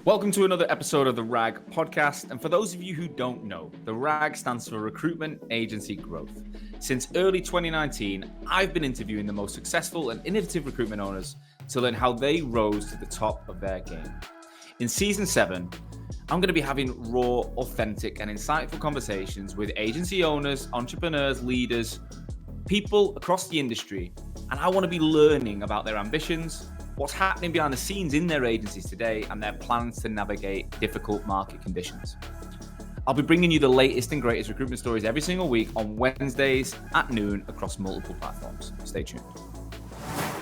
Welcome to another episode of the RAG podcast. And for those of you who don't know, the RAG stands for Recruitment Agency Growth. Since early 2019, I've been interviewing the most successful and innovative recruitment owners to learn how they rose to the top of their game. In season 7, I'm going to be having raw, authentic, and insightful conversations with agency owners, entrepreneurs, leaders, people across the industry. And I want to be learning about their ambitions, what's happening behind the scenes in their agencies today, and their plans to navigate difficult market conditions. I'll be bringing you the latest and greatest recruitment stories every single week on Wednesdays at noon across multiple platforms. Stay tuned.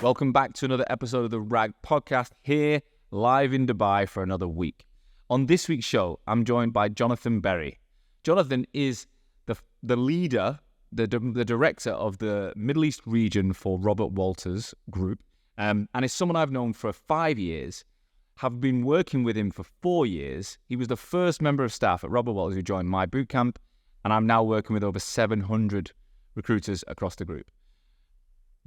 Welcome back to another episode of the RAG podcast, here live in Dubai for another week. On this week's show, I'm joined by Jonathan Berry. Jonathan is the leader, the director of the Middle East region for Robert Walters Group. And it's someone I've known for 5 years, have been working with him for 4 years. He was the first member of staff at Robert Walters who joined my bootcamp, and I'm now working with over 700 recruiters across the group.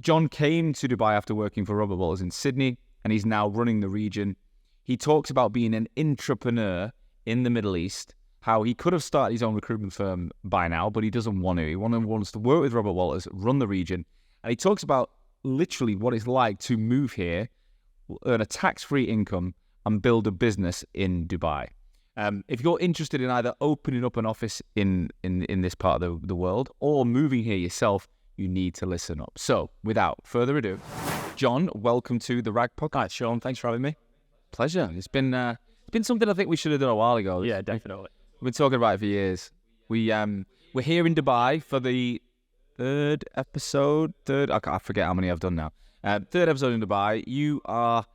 John came to Dubai after working for Robert Walters in Sydney, and he's now running the region. He talks about being an intrapreneur in the Middle East, how he could have started his own recruitment firm by now, but he doesn't want to. He wants to work with Robert Walters, run the region, and he talks about literally what it's like to move here, earn a tax-free income, and build a business in Dubai. If you're interested in either opening up an office in this part of the world or moving here yourself, you need to listen up. So, without further ado, John, welcome to the RAG podcast. Hi, Sean. Thanks for having me. Pleasure. It's been something I think we should have done a while ago. Yeah, definitely. We've been talking about it for years. We're here in Dubai for the third episode. I forget how many I've done now. Third episode in Dubai. You are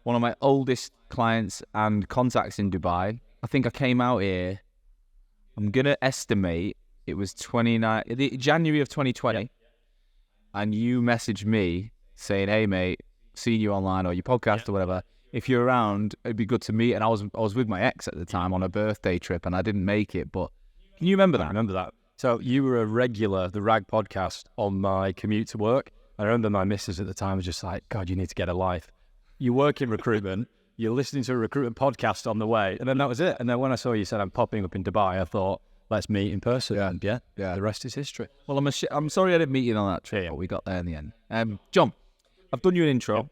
one of my oldest clients and contacts in Dubai. I think I came out here, I'm going to estimate it was January of 2020. Yep. And you messaged me saying, hey mate, seeing you online or your podcast or whatever. If you're around, it'd be good to meet. And I was with my ex at the time on a birthday trip and I didn't make it. But can you remember that? I remember that. So you were a regular, the RAG podcast, on my commute to work. I remember my missus at the time was just like, God, you need to get a life. You work in recruitment, you're listening to a recruitment podcast on the way, and then that was it. And then when I saw you said I'm popping up in Dubai, I thought, let's meet in person. And yeah, the rest is history. Well, I'm sorry I didn't meet you on that trip, but we got there in the end. John, I've done you an intro. Yeah.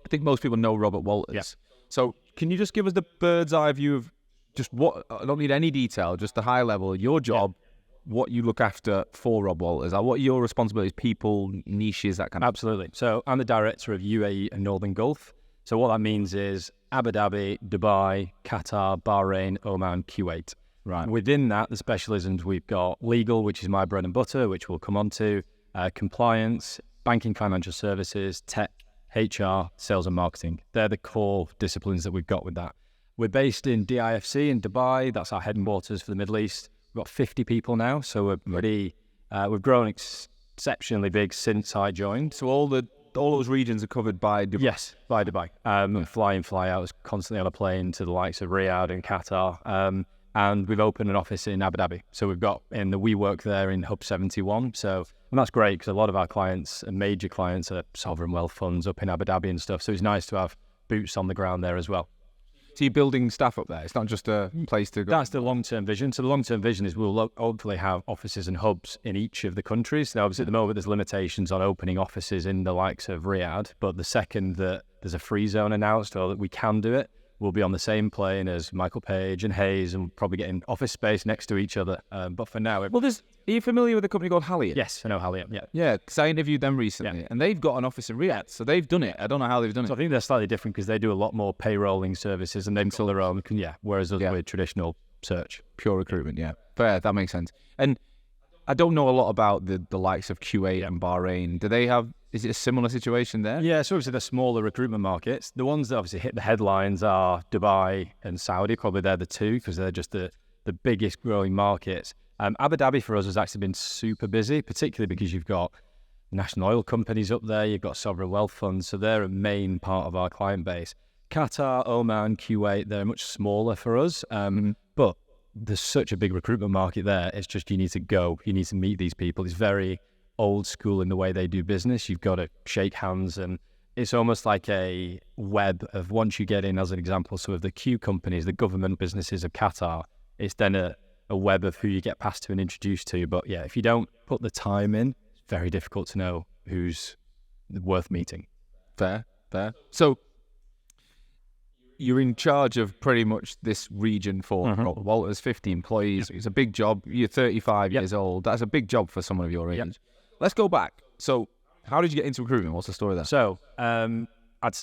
I think most people know Robert Walters. Yeah. So can you just give us the bird's eye view of just what, I don't need any detail, just the high level, your job, what you look after for Rob Walters, what are your responsibilities, people, niches, that kind of... Absolutely. So I'm the director of UAE and Northern Gulf. So what that means is Abu Dhabi, Dubai, Qatar, Bahrain, Oman, Kuwait. Right. Within that, the specialisms, we've got legal, which is my bread and butter, which we'll come on to, compliance, banking, financial services, tech, HR, sales and marketing. They're the core disciplines that we've got with that. We're based in DIFC in Dubai. That's our headquarters for the Middle East. We've got 50 people now, so we've grown exceptionally big since I joined. So all those regions are covered by Dubai? Yes, by Dubai. Fly in, fly out, constantly on a plane to the likes of Riyadh and Qatar. And we've opened an office in Abu Dhabi. So we've got we work there in Hub 71. And that's great because a lot of our clients and major clients are sovereign wealth funds up in Abu Dhabi and stuff. So it's nice to have boots on the ground there as well. So you're building staff up there? It's not just a place to go? That's the long-term vision. So the long-term vision is we'll hopefully have offices and hubs in each of the countries. Now, obviously, at the moment, there's limitations on opening offices in the likes of Riyadh. But the second that there's a free zone announced or that we can do it, we'll be on the same plane as Michael Page and Hayes and probably getting office space next to each other. But for now... Are you familiar with a company called Halad? Yes, I know Halad, yeah. Yeah, because I interviewed them recently, and they've got an office in Riyadh, so they've done it. I don't know how they've done it. So I think they're slightly different because they do a lot more payrolling services and they've got their own, whereas us with traditional search. Pure recruitment, yeah. Fair, that makes sense. And I don't know a lot about the likes of Kuwait and Bahrain. Do they have... Is it a similar situation there? Yeah, so obviously the smaller recruitment markets. The ones that obviously hit the headlines are Dubai and Saudi. Probably they're the two because they're just the biggest growing markets. Abu Dhabi for us has actually been super busy, particularly because you've got national oil companies up there, you've got sovereign wealth funds, so they're a main part of our client base. Qatar, Oman, Kuwait, they're much smaller for us, but there's such a big recruitment market there. It's just you need to meet these people. It's very old school in the way they do business. You've got to shake hands and it's almost like a web of, once you get in, as an example, some of the Q companies, the government businesses of Qatar, it's then a web of who you get passed to and introduced to. But yeah, if you don't put the time in, it's very difficult to know who's worth meeting. Fair. So you're in charge of pretty much this region for Walters, 50 employees. It's a big job. You're 35 years old. That's a big job for someone of your age. Let's go back. So how did you get into recruitment? What's the story there? So I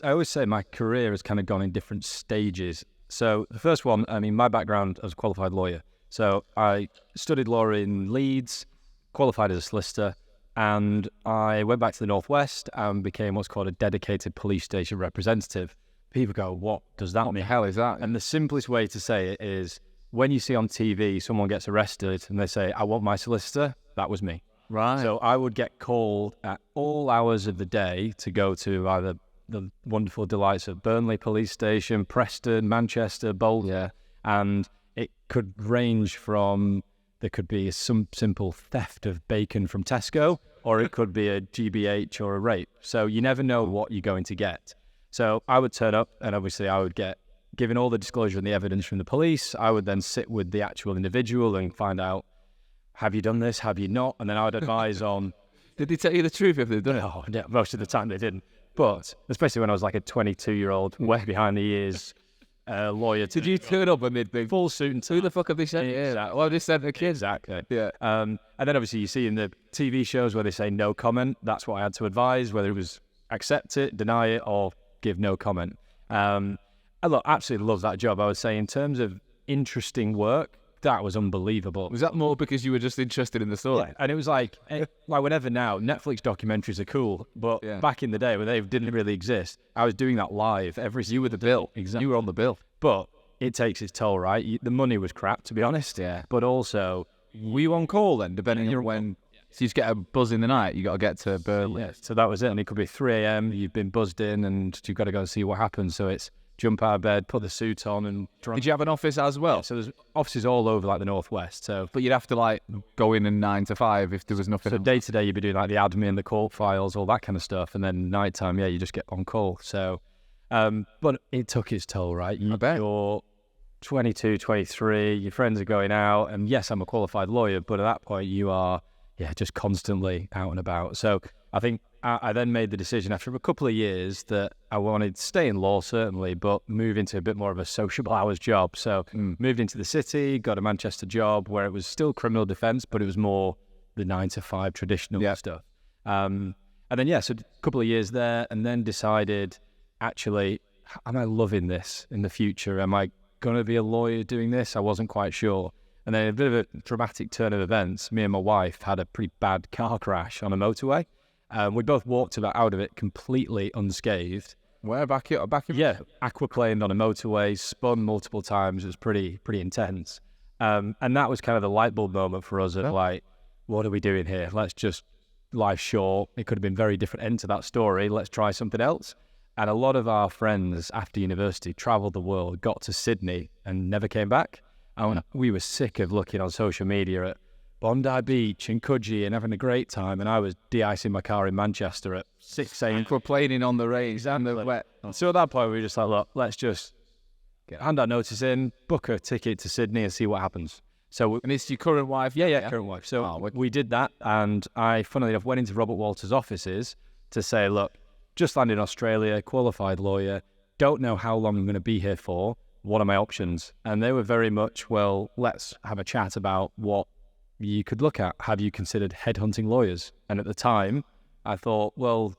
always say my career has kind of gone in different stages. So the first one, I mean, my background as a qualified lawyer. So I studied law in Leeds, qualified as a solicitor, and I went back to the Northwest and became what's called a dedicated police station representative. People go, what does that mean? What the hell is that? And the simplest way to say it is, when you see on TV someone gets arrested and they say, I want my solicitor, that was me. Right. So I would get called at all hours of the day to go to either the wonderful delights of Burnley Police Station, Preston, Manchester, Bolton, and it could range from, there could be some simple theft of bacon from Tesco, or it could be a GBH or a rape. So you never know what you're going to get. So I would turn up, and obviously I would get given all the disclosure and the evidence from the police. I would then sit with the actual individual and find out, have you done this? Have you not? And then I would advise on... Did they tell you the truth if they've done it? Oh, yeah, most of the time they didn't. But especially when I was like a 22-year-old, way behind the ears lawyer. Did you turn up and they'd be full suit and tie? Who the fuck have they sent? Exactly. Well, they sent the kids. Exactly. Yeah. And then obviously you see in the TV shows where they say no comment. That's what I had to advise, whether it was accept it, deny it, or give no comment. I absolutely love that job. I would say in terms of interesting work, that was unbelievable. Was that more because you were just interested in the story? Yeah. And it was like whenever now, Netflix documentaries are cool, but back in the day when they didn't really exist, I was doing that live every single You were the bill. Exactly. You were on the bill. But it takes its toll, right? The money was crap, to be honest. Yeah. But also... Were you on call then, depending on when... So you just get a buzz in the night, you got to get to Burnley. Yeah, so that was it. And it could be 3 a.m, you've been buzzed in and you've got to go and see what happens. So it's jump out of bed, put the suit on and... Did you have an office as well? Yeah, so there's offices all over like the Northwest. So, but you'd have to like go in and 9 to 5 if there was nothing So else. day to day you'd be doing like the admin, the call files, all that kind of stuff. And then nighttime, you just get on call. So, but it took its toll, right? I bet. You're 22, 23, your friends are going out. And yes, I'm a qualified lawyer, but at that point you are... just constantly out and about. So I think I then made the decision after a couple of years that I wanted to stay in law, certainly, but move into a bit more of a sociable hours job. So moved into the city, got a Manchester job where it was still criminal defence, but it was more the 9 to 5 traditional stuff. And then, so a couple of years there, and then decided, actually, am I loving this in the future? Am I going to be a lawyer doing this? I wasn't quite sure. And then a bit of a dramatic turn of events, me and my wife had a pretty bad car crash on a motorway. We both walked out of it completely unscathed. Where? Back here? Yeah, aquaplaned on a motorway, spun multiple times. It was pretty intense. And that was kind of the light bulb moment for us of like, what are we doing here? Let's just, life's short. It could have been very different end to that story. Let's try something else. And a lot of our friends after university travelled the world, got to Sydney and never came back. And we were sick of looking on social media at Bondi Beach and Coogee and having a great time. And I was de-icing my car in Manchester at 6 a.m. We're playing on the race and the wet. So at that point, we were just like, look, let's just hand our notice in, book a ticket to Sydney and see what happens. So, and it's your current wife? Yeah, current wife. So we did that. And I, funnily enough, went into Robert Walters' offices to say, look, just landed in Australia, qualified lawyer, don't know how long I'm going to be here for. What are my options? And they were very much, well, let's have a chat about what you could look at. Have you considered headhunting lawyers? And at the time, I thought, well,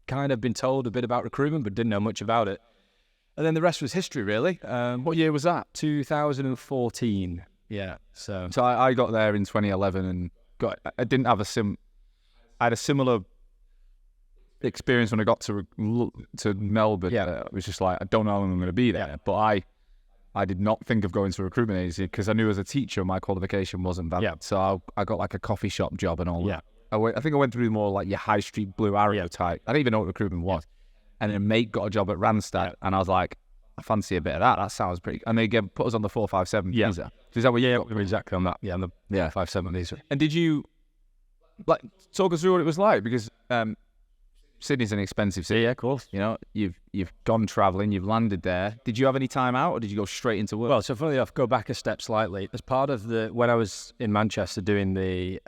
kind of been told a bit about recruitment, but didn't know much about it. And then the rest was history, really. What year was that? 2014. Yeah. So I got there in 2011 and I didn't have I had a similar experience when I got to Melbourne. It was just like, I don't know how long I'm going to be there, but I did not think of going to a recruitment agency because I knew as a teacher my qualification wasn't valid. So I got like a coffee shop job and all that. I think I went through more like your high street Blue Arrow type. I didn't even know what recruitment was. And then a mate got a job at Randstad and I was like, I fancy a bit of that. That sounds pretty. And they put us on the 457 visa. So is that what you got? Exactly on that. Yeah, on the 457 visa. And did you talk us through what it was like? Because Sydney's an expensive city. Yeah, of course. You know, you've gone travelling, you've landed there. Did you have any time out, or did you go straight into work? Well, so funny enough, go back a step slightly. As part of when I was in Manchester doing the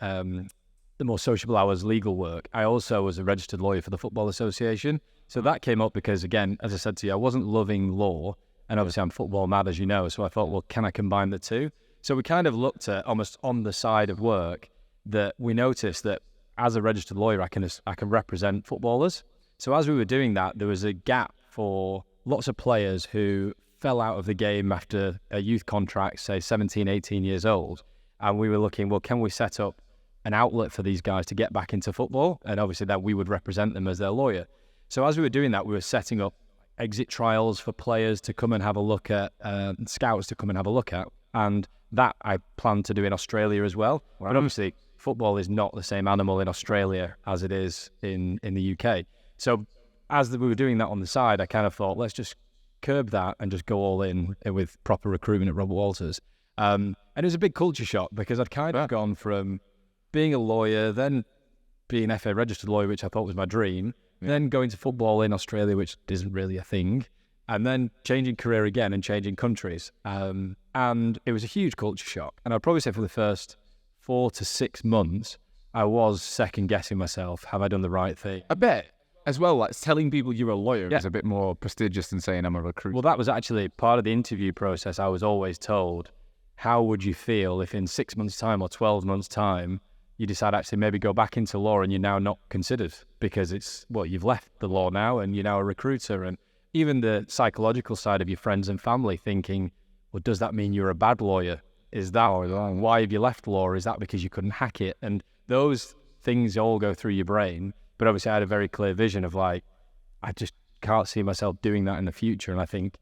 more sociable hours legal work, I also was a registered lawyer for the Football Association. So that came up because, again, as I said to you, I wasn't loving law, and obviously I'm football mad, as you know. So I thought, well, can I combine the two? So we kind of looked at almost on the side of work that we noticed that as a registered lawyer, I can represent footballers. So as we were doing that, there was a gap for lots of players who fell out of the game after a youth contract, say 17, 18 years old. And we were looking, well, can we set up an outlet for these guys to get back into football? And obviously that we would represent them as their lawyer. So as we were doing that, we were setting up exit trials for players to come and have a look at, scouts to come and have a look at. And that I plan to do in Australia as well. Wow. But obviously, football is not the same animal in Australia as it is in the UK. So as we were doing that on the side, I kind of thought, let's just curb that and just go all in with proper recruitment at Robert Walters. And it was a big culture shock because I'd kind of gone from being a lawyer, then being an FA registered lawyer, which I thought was my dream, then going to football in Australia, which isn't really a thing, and then changing career again and changing countries. And it was a huge culture shock. And I'd probably say for the first 4 to 6 months, I was second guessing myself. Have I done the right thing? I bet. As well, like telling people you're a lawyer is a bit more prestigious than saying I'm a recruiter. Well, that was actually part of the interview process. I was always told, how would you feel if in 6 months' time or 12 months' time, you decide actually maybe go back into law and you're now not considered because you've left the law now and you're now a recruiter. And even the psychological side of your friends and family thinking, well, does that mean you're a bad lawyer? Is that why have you left law? Is that because you couldn't hack it? And those things all go through your brain. But obviously I had a very clear vision of I just can't see myself doing that in the future. And I think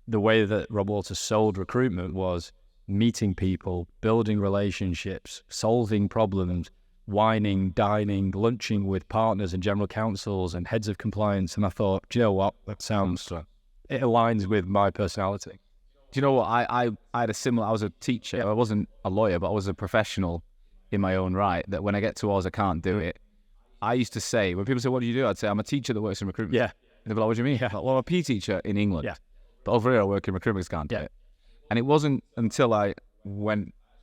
the way that Rob Walters sold recruitment was meeting people, building relationships, solving problems, wining, dining, lunching with partners and general counsels and heads of compliance. And I thought, do you know what? That sounds, it aligns with my personality. Do you know what? I had a similar, I was a teacher. I wasn't a lawyer, but I was a professional in my own right, that when I get towards I can't do it, I used to say, when people say, what do you do? I'd say, I'm a teacher that works in recruitment. Yeah. And they'd be like, what do you mean? Yeah. Like, well, I'm a PE teacher in England. Yeah. But over here, I work in recruitment, can't do it. And it wasn't until I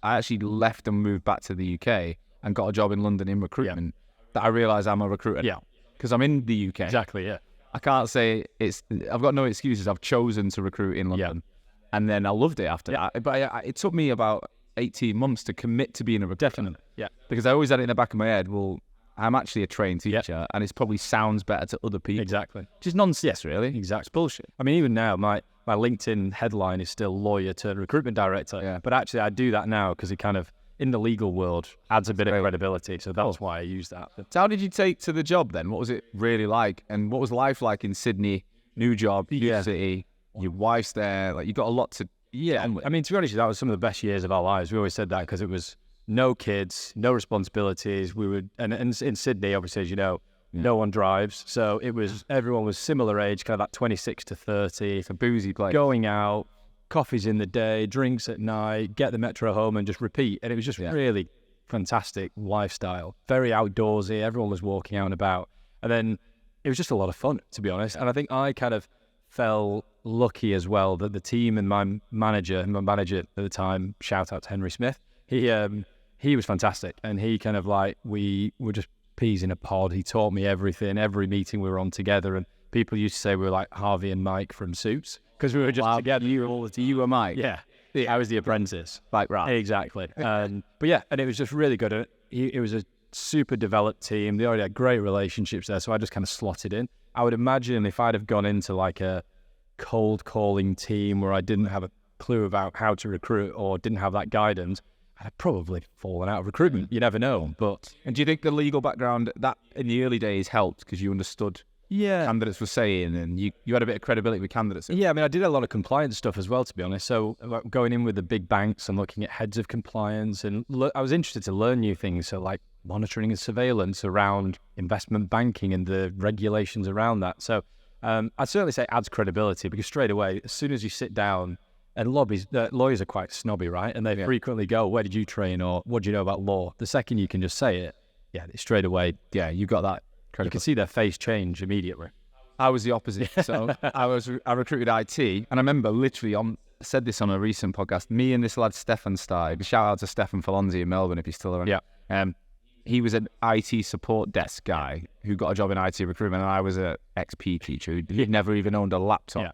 actually left and moved back to the UK and got a job in London in recruitment that I realised I'm a recruiter. Yeah. Because I'm in the UK. Exactly, yeah. I can't say I've got no excuses. I've chosen to recruit in London. Yeah. And then I loved it after that. But it took me about 18 months to commit to being a recruiter. Definitely, yeah. Because I always had it in the back of my head, well, I'm actually a trained teacher and it probably sounds better to other people. Exactly. Which is nonsense, really. Exactly. It's bullshit. I mean, even now, my LinkedIn headline is still lawyer turned recruitment director. Yeah. But actually, I do that now because it kind of, in the legal world, adds a bit of credibility. So that's why I use that. So how did you take to the job then? What was it really like? And what was life like in Sydney? New job, new city, your wife's there. Like, you got a lot to... Yeah, I mean, to be honest, that was some of the best years of our lives. We always said that because it was no kids, no responsibilities. And in Sydney, obviously, as you know, no one drives. So it was, everyone was similar age, kind of that 26 to 30. It's a boozy place. Going out, coffees in the day, drinks at night, get the metro home and just repeat. And it was just really fantastic lifestyle. Very outdoorsy. Everyone was walking out and about. And then it was just a lot of fun, to be honest. And I think I kind of felt lucky as well that the team and my manager at the time, shout out to Henry Smith, he was fantastic. And he kind of we were just peas in a pod. He taught me everything, every meeting we were on together. And people used to say we were like Harvey and Mike from Suits because we were just together. You were Mike? Yeah. I was the apprentice. Like, right. Exactly. But yeah, and it was just really good. It was a super developed team. They already had great relationships there. So I just kind of slotted in. I would imagine if I'd have gone into like a cold calling team where I didn't have a clue about how to recruit or didn't have that guidance, I'd probably fallen out of recruitment. You never know. And do you think the legal background that in the early days helped because you understood candidates were saying and you had a bit of credibility with candidates? Yeah, I mean, I did a lot of compliance stuff as well, to be honest. So going in with the big banks and looking at heads of compliance, and I was interested to learn new things. So like monitoring and surveillance around investment banking and the regulations around that. So I'd certainly say it adds credibility because straight away, as soon as you sit down, and lawyers are quite snobby, right? And they frequently go, where did you train? Or what do you know about law? The second you can just say it, straight away, you got that You could see their face change immediately. I was the opposite. So I recruited IT, and I remember literally I said this on a recent podcast. Me and this lad Stefan started. Shout out to Stefan Fonzi in Melbourne if he's still around. Yeah. He was an IT support desk guy who got a job in IT recruitment, and I was an XP teacher who'd never even owned a laptop. Yeah.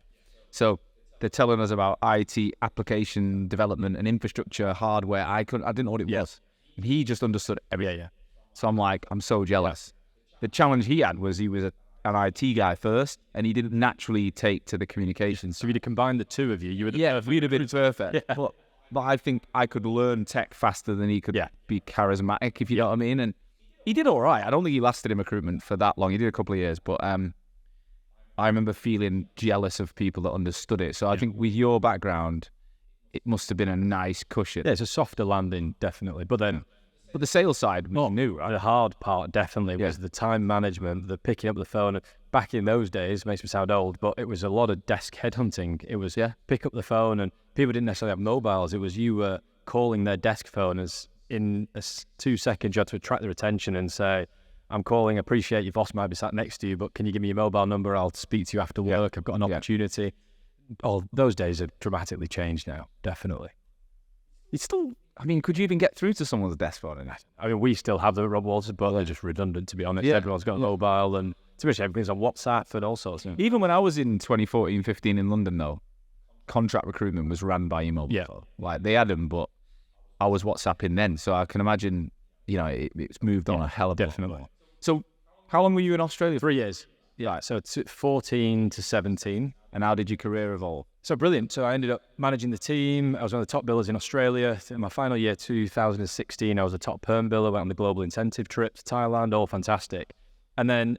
So they're telling us about IT application development and infrastructure, hardware. I didn't know what it was. And he just understood everything. Yeah. So I'm like, I'm so jealous. The challenge he had was he was an IT guy first, and he didn't naturally take to the communications. So if you'd combined the two of you, you would have we'd have been perfect. Yeah. But I think I could learn tech faster than he could be charismatic, if you know what I mean. And he did all right. I don't think he lasted in recruitment for that long. He did a couple of years, but I remember feeling jealous of people that understood it. So I think with your background, it must have been a nice cushion. Yeah, it's a softer landing, definitely. But then... But the sales side was new, right? The hard part definitely was the time management, the picking up the phone. Back in those days, makes me sound old, but it was a lot of desk headhunting. It was pick up the phone, and people didn't necessarily have mobiles. It was you were calling their desk phone as in 2 seconds you had to attract their attention and say, I'm calling, appreciate your boss might be sat next to you, but can you give me your mobile number? I'll speak to you after work. I've got an opportunity. All those days have dramatically changed now, definitely. It's still... I mean, could you even get through to someone's desk phone? I mean, we still have the Rob Walters, but they're just redundant, to be honest. Everyone's got a mobile, and to be honest, everything's on WhatsApp and all sorts. Even when I was in 2014-15 in London, though, contract recruitment was run by email. Like, they had them, but I was WhatsApping then. So I can imagine, it's moved on a hell of a lot. Definitely. So how long were you in Australia? 3 years. Yeah, so 14 to 17. And how did your career evolve? So brilliant. So I ended up managing the team. I was one of the top billers in Australia. In my final year, 2016, I was a top perm biller, went on the global incentive trip to Thailand, all fantastic. And then,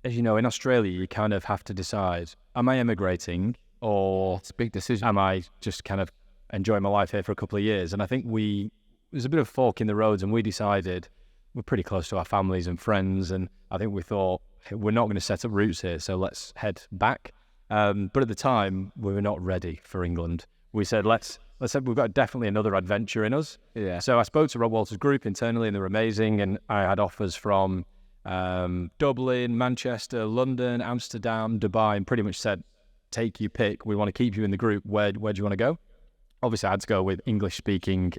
as you know, in Australia, you kind of have to decide, am I emigrating or it's a big decision. Am I just kind of enjoying my life here for a couple of years? And I think there's a bit of a fork in the roads, and we decided we're pretty close to our families and friends. And I think we thought, we're not going to set up roots here, so let's head back. But at the time, we were not ready for England. We said, let's say we've got definitely another adventure in us. Yeah. So I spoke to Rob Walters' group internally, and they were amazing. And I had offers from Dublin, Manchester, London, Amsterdam, Dubai, and pretty much said, take your pick. We want to keep you in the group. Where do you want to go? Obviously, I had to go with English-speaking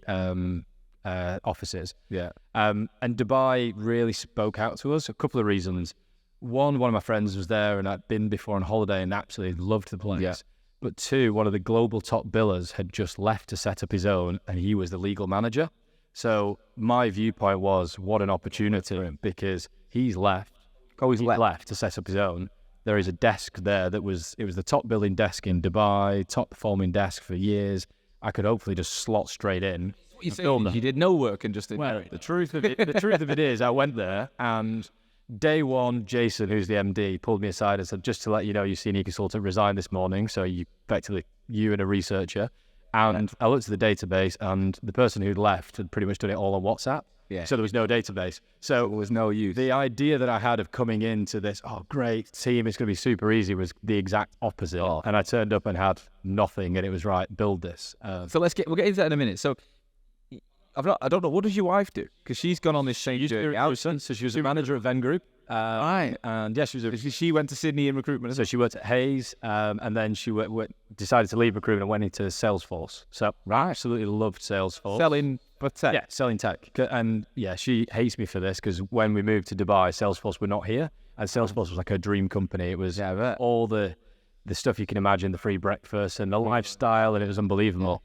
offices. Yeah. And Dubai really spoke out to us. A couple of reasons. One of my friends was there, and I'd been before on holiday and absolutely loved the place. Yeah. But two, one of the global top billers had just left to set up his own, and he was the legal manager. So my viewpoint was, what an opportunity, because he's left. He's left to set up his own. There is a desk there it was the top billing desk in Dubai, top performing desk for years. I could hopefully just slot straight in. You did no work and just inherit. The truth of it is, I went there, and day one, Jason, who's the MD, pulled me aside and said, just to let you know, your senior consultant resigned this morning, so you and a researcher. And I looked at the database, and the person who'd left had pretty much done it all on WhatsApp. Yeah. So there was no database. So there was no use. The idea that I had of coming into this, great team, it's going to be super easy, was the exact opposite. And I turned up and had nothing, and it was right, build this. So we'll get into that in a minute. So I don't know, what does your wife do? Because she's gone on this same journey. So she was a manager at Venn Group. Right. And yeah, she went to Sydney in recruitment. So she worked at Hayes, and then she decided to leave recruitment and went into Salesforce. So I absolutely loved Salesforce. Selling tech. Yeah, selling tech. And yeah, she hates me for this, because when we moved to Dubai, Salesforce were not here. And Salesforce was like her dream company. It was all the stuff you can imagine, the free breakfast and the lifestyle, and it was unbelievable.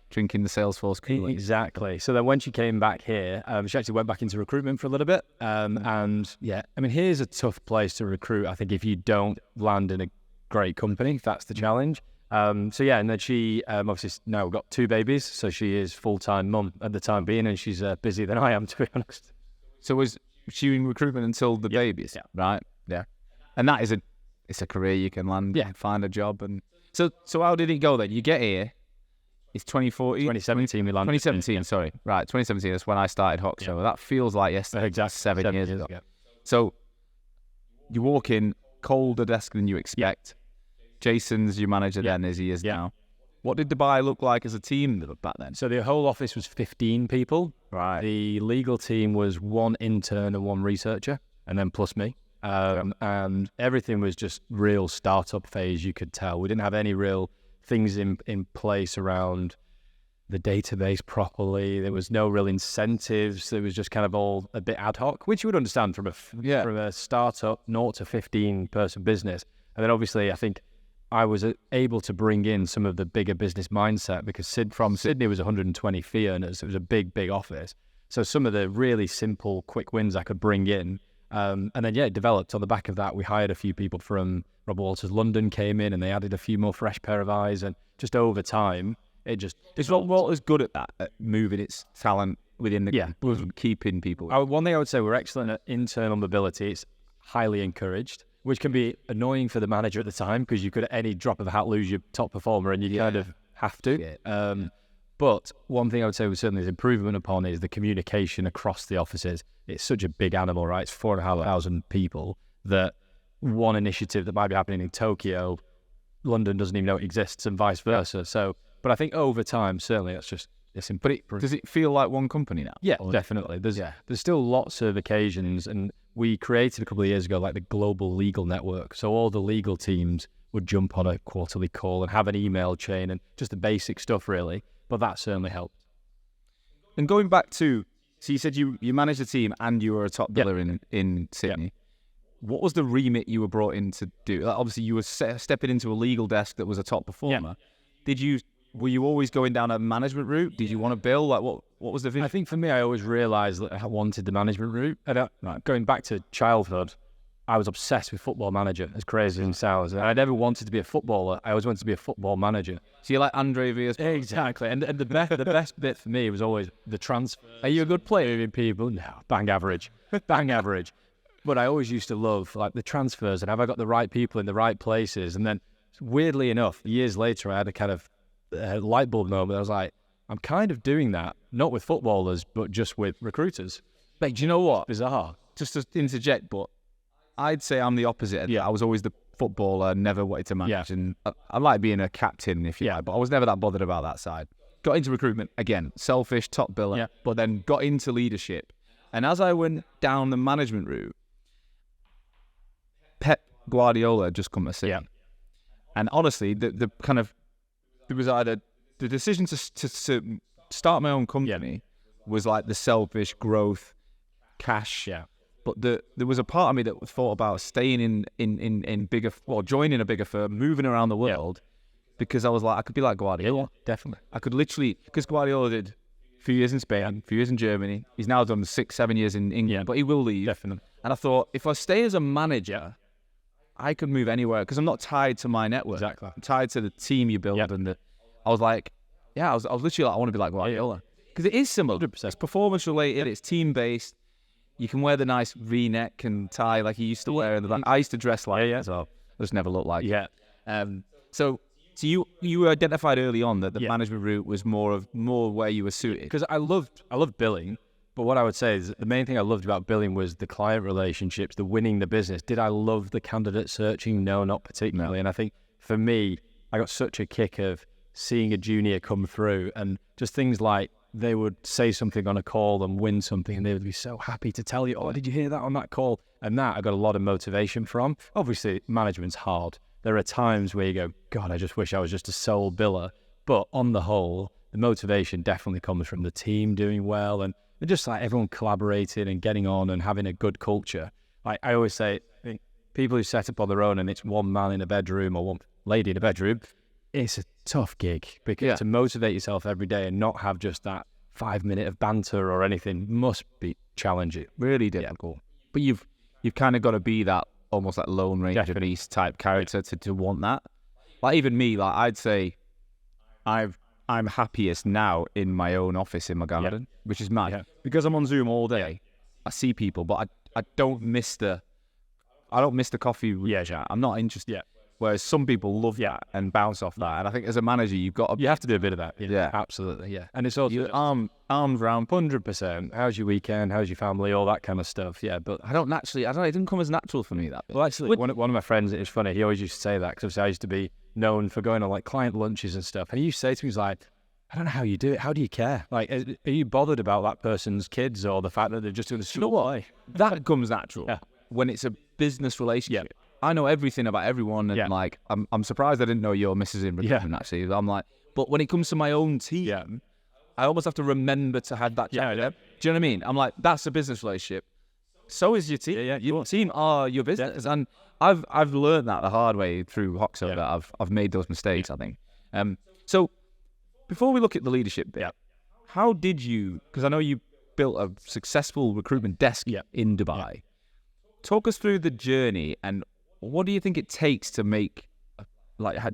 Drinking the Salesforce Kool-Aid. Exactly. So then when she came back here, she actually went back into recruitment for a little bit. And yeah, I mean, here's a tough place to recruit, I think, if you don't land in a great company. That's the challenge. So yeah, and then she obviously now got 2 babies, so she is full-time mum at the time being, and she's busier than I am, to be honest. So was she in recruitment until the babies? Yeah. Right. Yeah. And that is it's a career you can land. Yeah. Find a job. And so how did it go then? You get here. It's 2014? 2017 we landed. 2017, sorry. Right, 2017, that's when I started Hawk. So that feels like yesterday. Exactly. 7 years ago. So you walk in, colder desk than you expect. Jason's your manager then, as he is now. What did Dubai look like as a team back then? So the whole office was 15 people. Right. The legal team was 1 intern and 1 researcher. and then plus me. And everything was just real startup phase, you could tell. We didn't have any real things in place around the database properly. There was no real incentives. It was just kind of all a bit ad hoc, which you would understand from a startup 0 to 15 person business. And then obviously I think I was able to bring in some of the bigger business mindset, because from Sydney was 120 fee earners. It was a big office. So some of the really simple quick wins I could bring in. And then, it developed on the back of that. We hired a few people from Robert Walters London came in, and they added a few more fresh pair of eyes. And just over time, Is Robert Walters good at that, at moving its talent within the keeping people? One thing I would say, we're excellent at internal mobility. It's highly encouraged, which can be annoying for the manager at the time, because you could at any drop of a hat lose your top performer, and you kind of have to. But one thing I would say we certainly is improvement upon is the communication across the offices. It's such a big animal, right? It's 4,500 people, that one initiative that might be happening in Tokyo, London doesn't even know it exists, and vice versa. So, but I think over time, certainly it's improved. But does it feel like one company now? Yeah, definitely. There's still lots of occasions, and we created a couple of years ago like the Global Legal Network. So all the legal teams would jump on a quarterly call and have an email chain, and just the basic stuff really. But that certainly helped. And going back to, so you said you managed a team and you were a top biller in Sydney. Yep. What was the remit you were brought in to do? Like, obviously, you were stepping into a legal desk that was a top performer. Were you always going down a management route? Did you want to bill? Like, what was the vision? I think for me, I always realised that I wanted the management route. And going back to childhood, I was obsessed with Football Manager, as crazy as it sounds. And I never wanted to be a footballer. I always wanted to be a football manager. So you're like Andre Villas? Exactly. And the best bit for me was always the transfer. Are you a good player? People? No, bang average. Bang average. But I always used to love like the transfers, and have I got the right people in the right places? And then weirdly enough, years later, I had a kind of light bulb moment. I was like, I'm kind of doing that, not with footballers, but just with recruiters. But do you know what? Bizarre. Just to interject, but I'd say I'm the opposite. I was always the footballer, never wanted to manage. And I like being a captain, if you like, but I was never that bothered about that side. Got into recruitment, again, selfish, top biller, but then got into leadership. And as I went down the management route, Pep Guardiola had just come to see. And honestly, the kind of, there was either the decision to start my own company was like the selfish growth, cash. But there was a part of me that thought about staying in bigger, well, joining a bigger firm, moving around the world, because I was like, I could be like Guardiola. Yeah, definitely. I could literally, because Guardiola did a few years in Spain, a few years in Germany. He's now done 6-7 years in England, but he will leave. Definitely. And I thought, if I stay as a manager, I could move anywhere, because I'm not tied to my network. Exactly. I'm tied to the team you build. And I was like, I was literally like, I want to be like Guardiola. Because it is similar. 100%. It's performance related, it's team based. You can wear the nice V-neck and tie like you used to wear in the back. I used to dress like that, so I just never looked like it. So you identified early on that the management route was more where you were suited. Because I loved billing, but what I would say is the main thing I loved about billing was the client relationships, the winning the business. Did I love the candidate searching? No, not particularly. And I think for me, I got such a kick of seeing a junior come through, and just things like they would say something on a call and win something, and they would be so happy to tell you, oh, did you hear that on that call? And that I got a lot of motivation from. Obviously, management's hard. There are times where you go, God, I just wish I was just a sole biller. But on the whole, the motivation definitely comes from the team doing well, and just like everyone collaborating and getting on and having a good culture. Like I always say, I think people who set up on their own and it's one man in a bedroom or one lady in a bedroom, it's a tough gig, because to motivate yourself every day and not have just that 5 minute of banter or anything must be challenging. Really difficult. But you've kind of got to be that almost like Lone Ranger beast type character to want that. Like even me, like I'd say I'm happiest now in my own office in my garden, which is mad. Because I'm on Zoom all day, I see people, but I don't miss the coffee. I'm not interested. Whereas some people love that and bounce off that. And I think as a manager, you have to do a bit of that. Absolutely. And it's also you're arms round 100%. How's your weekend? How's your family? All that kind of stuff. But it didn't come as natural for me, that bit. Well, actually, one of my friends, it's funny, he always used to say that, because I used to be known for going on like client lunches and stuff. And he used to say to me, he's like, I don't know how you do it. How do you care? Like, are you bothered about that person's kids or the fact that they're just doing the school? You know what? That comes natural. when it's a business relationship, I know everything about everyone, and like I'm surprised I didn't know your missus in recruitment. Actually, I'm like, but when it comes to my own team, I almost have to remember to have that chat with them. Do you know what I mean? I'm like, that's a business relationship. So is your team. Your team are your business, and I've learned that the hard way through Hoxo that I've made those mistakes. I think. So before we look at the leadership bit, how did you? Because I know you built a successful recruitment desk in Dubai. Talk us through the journey, and what do you think it takes to make,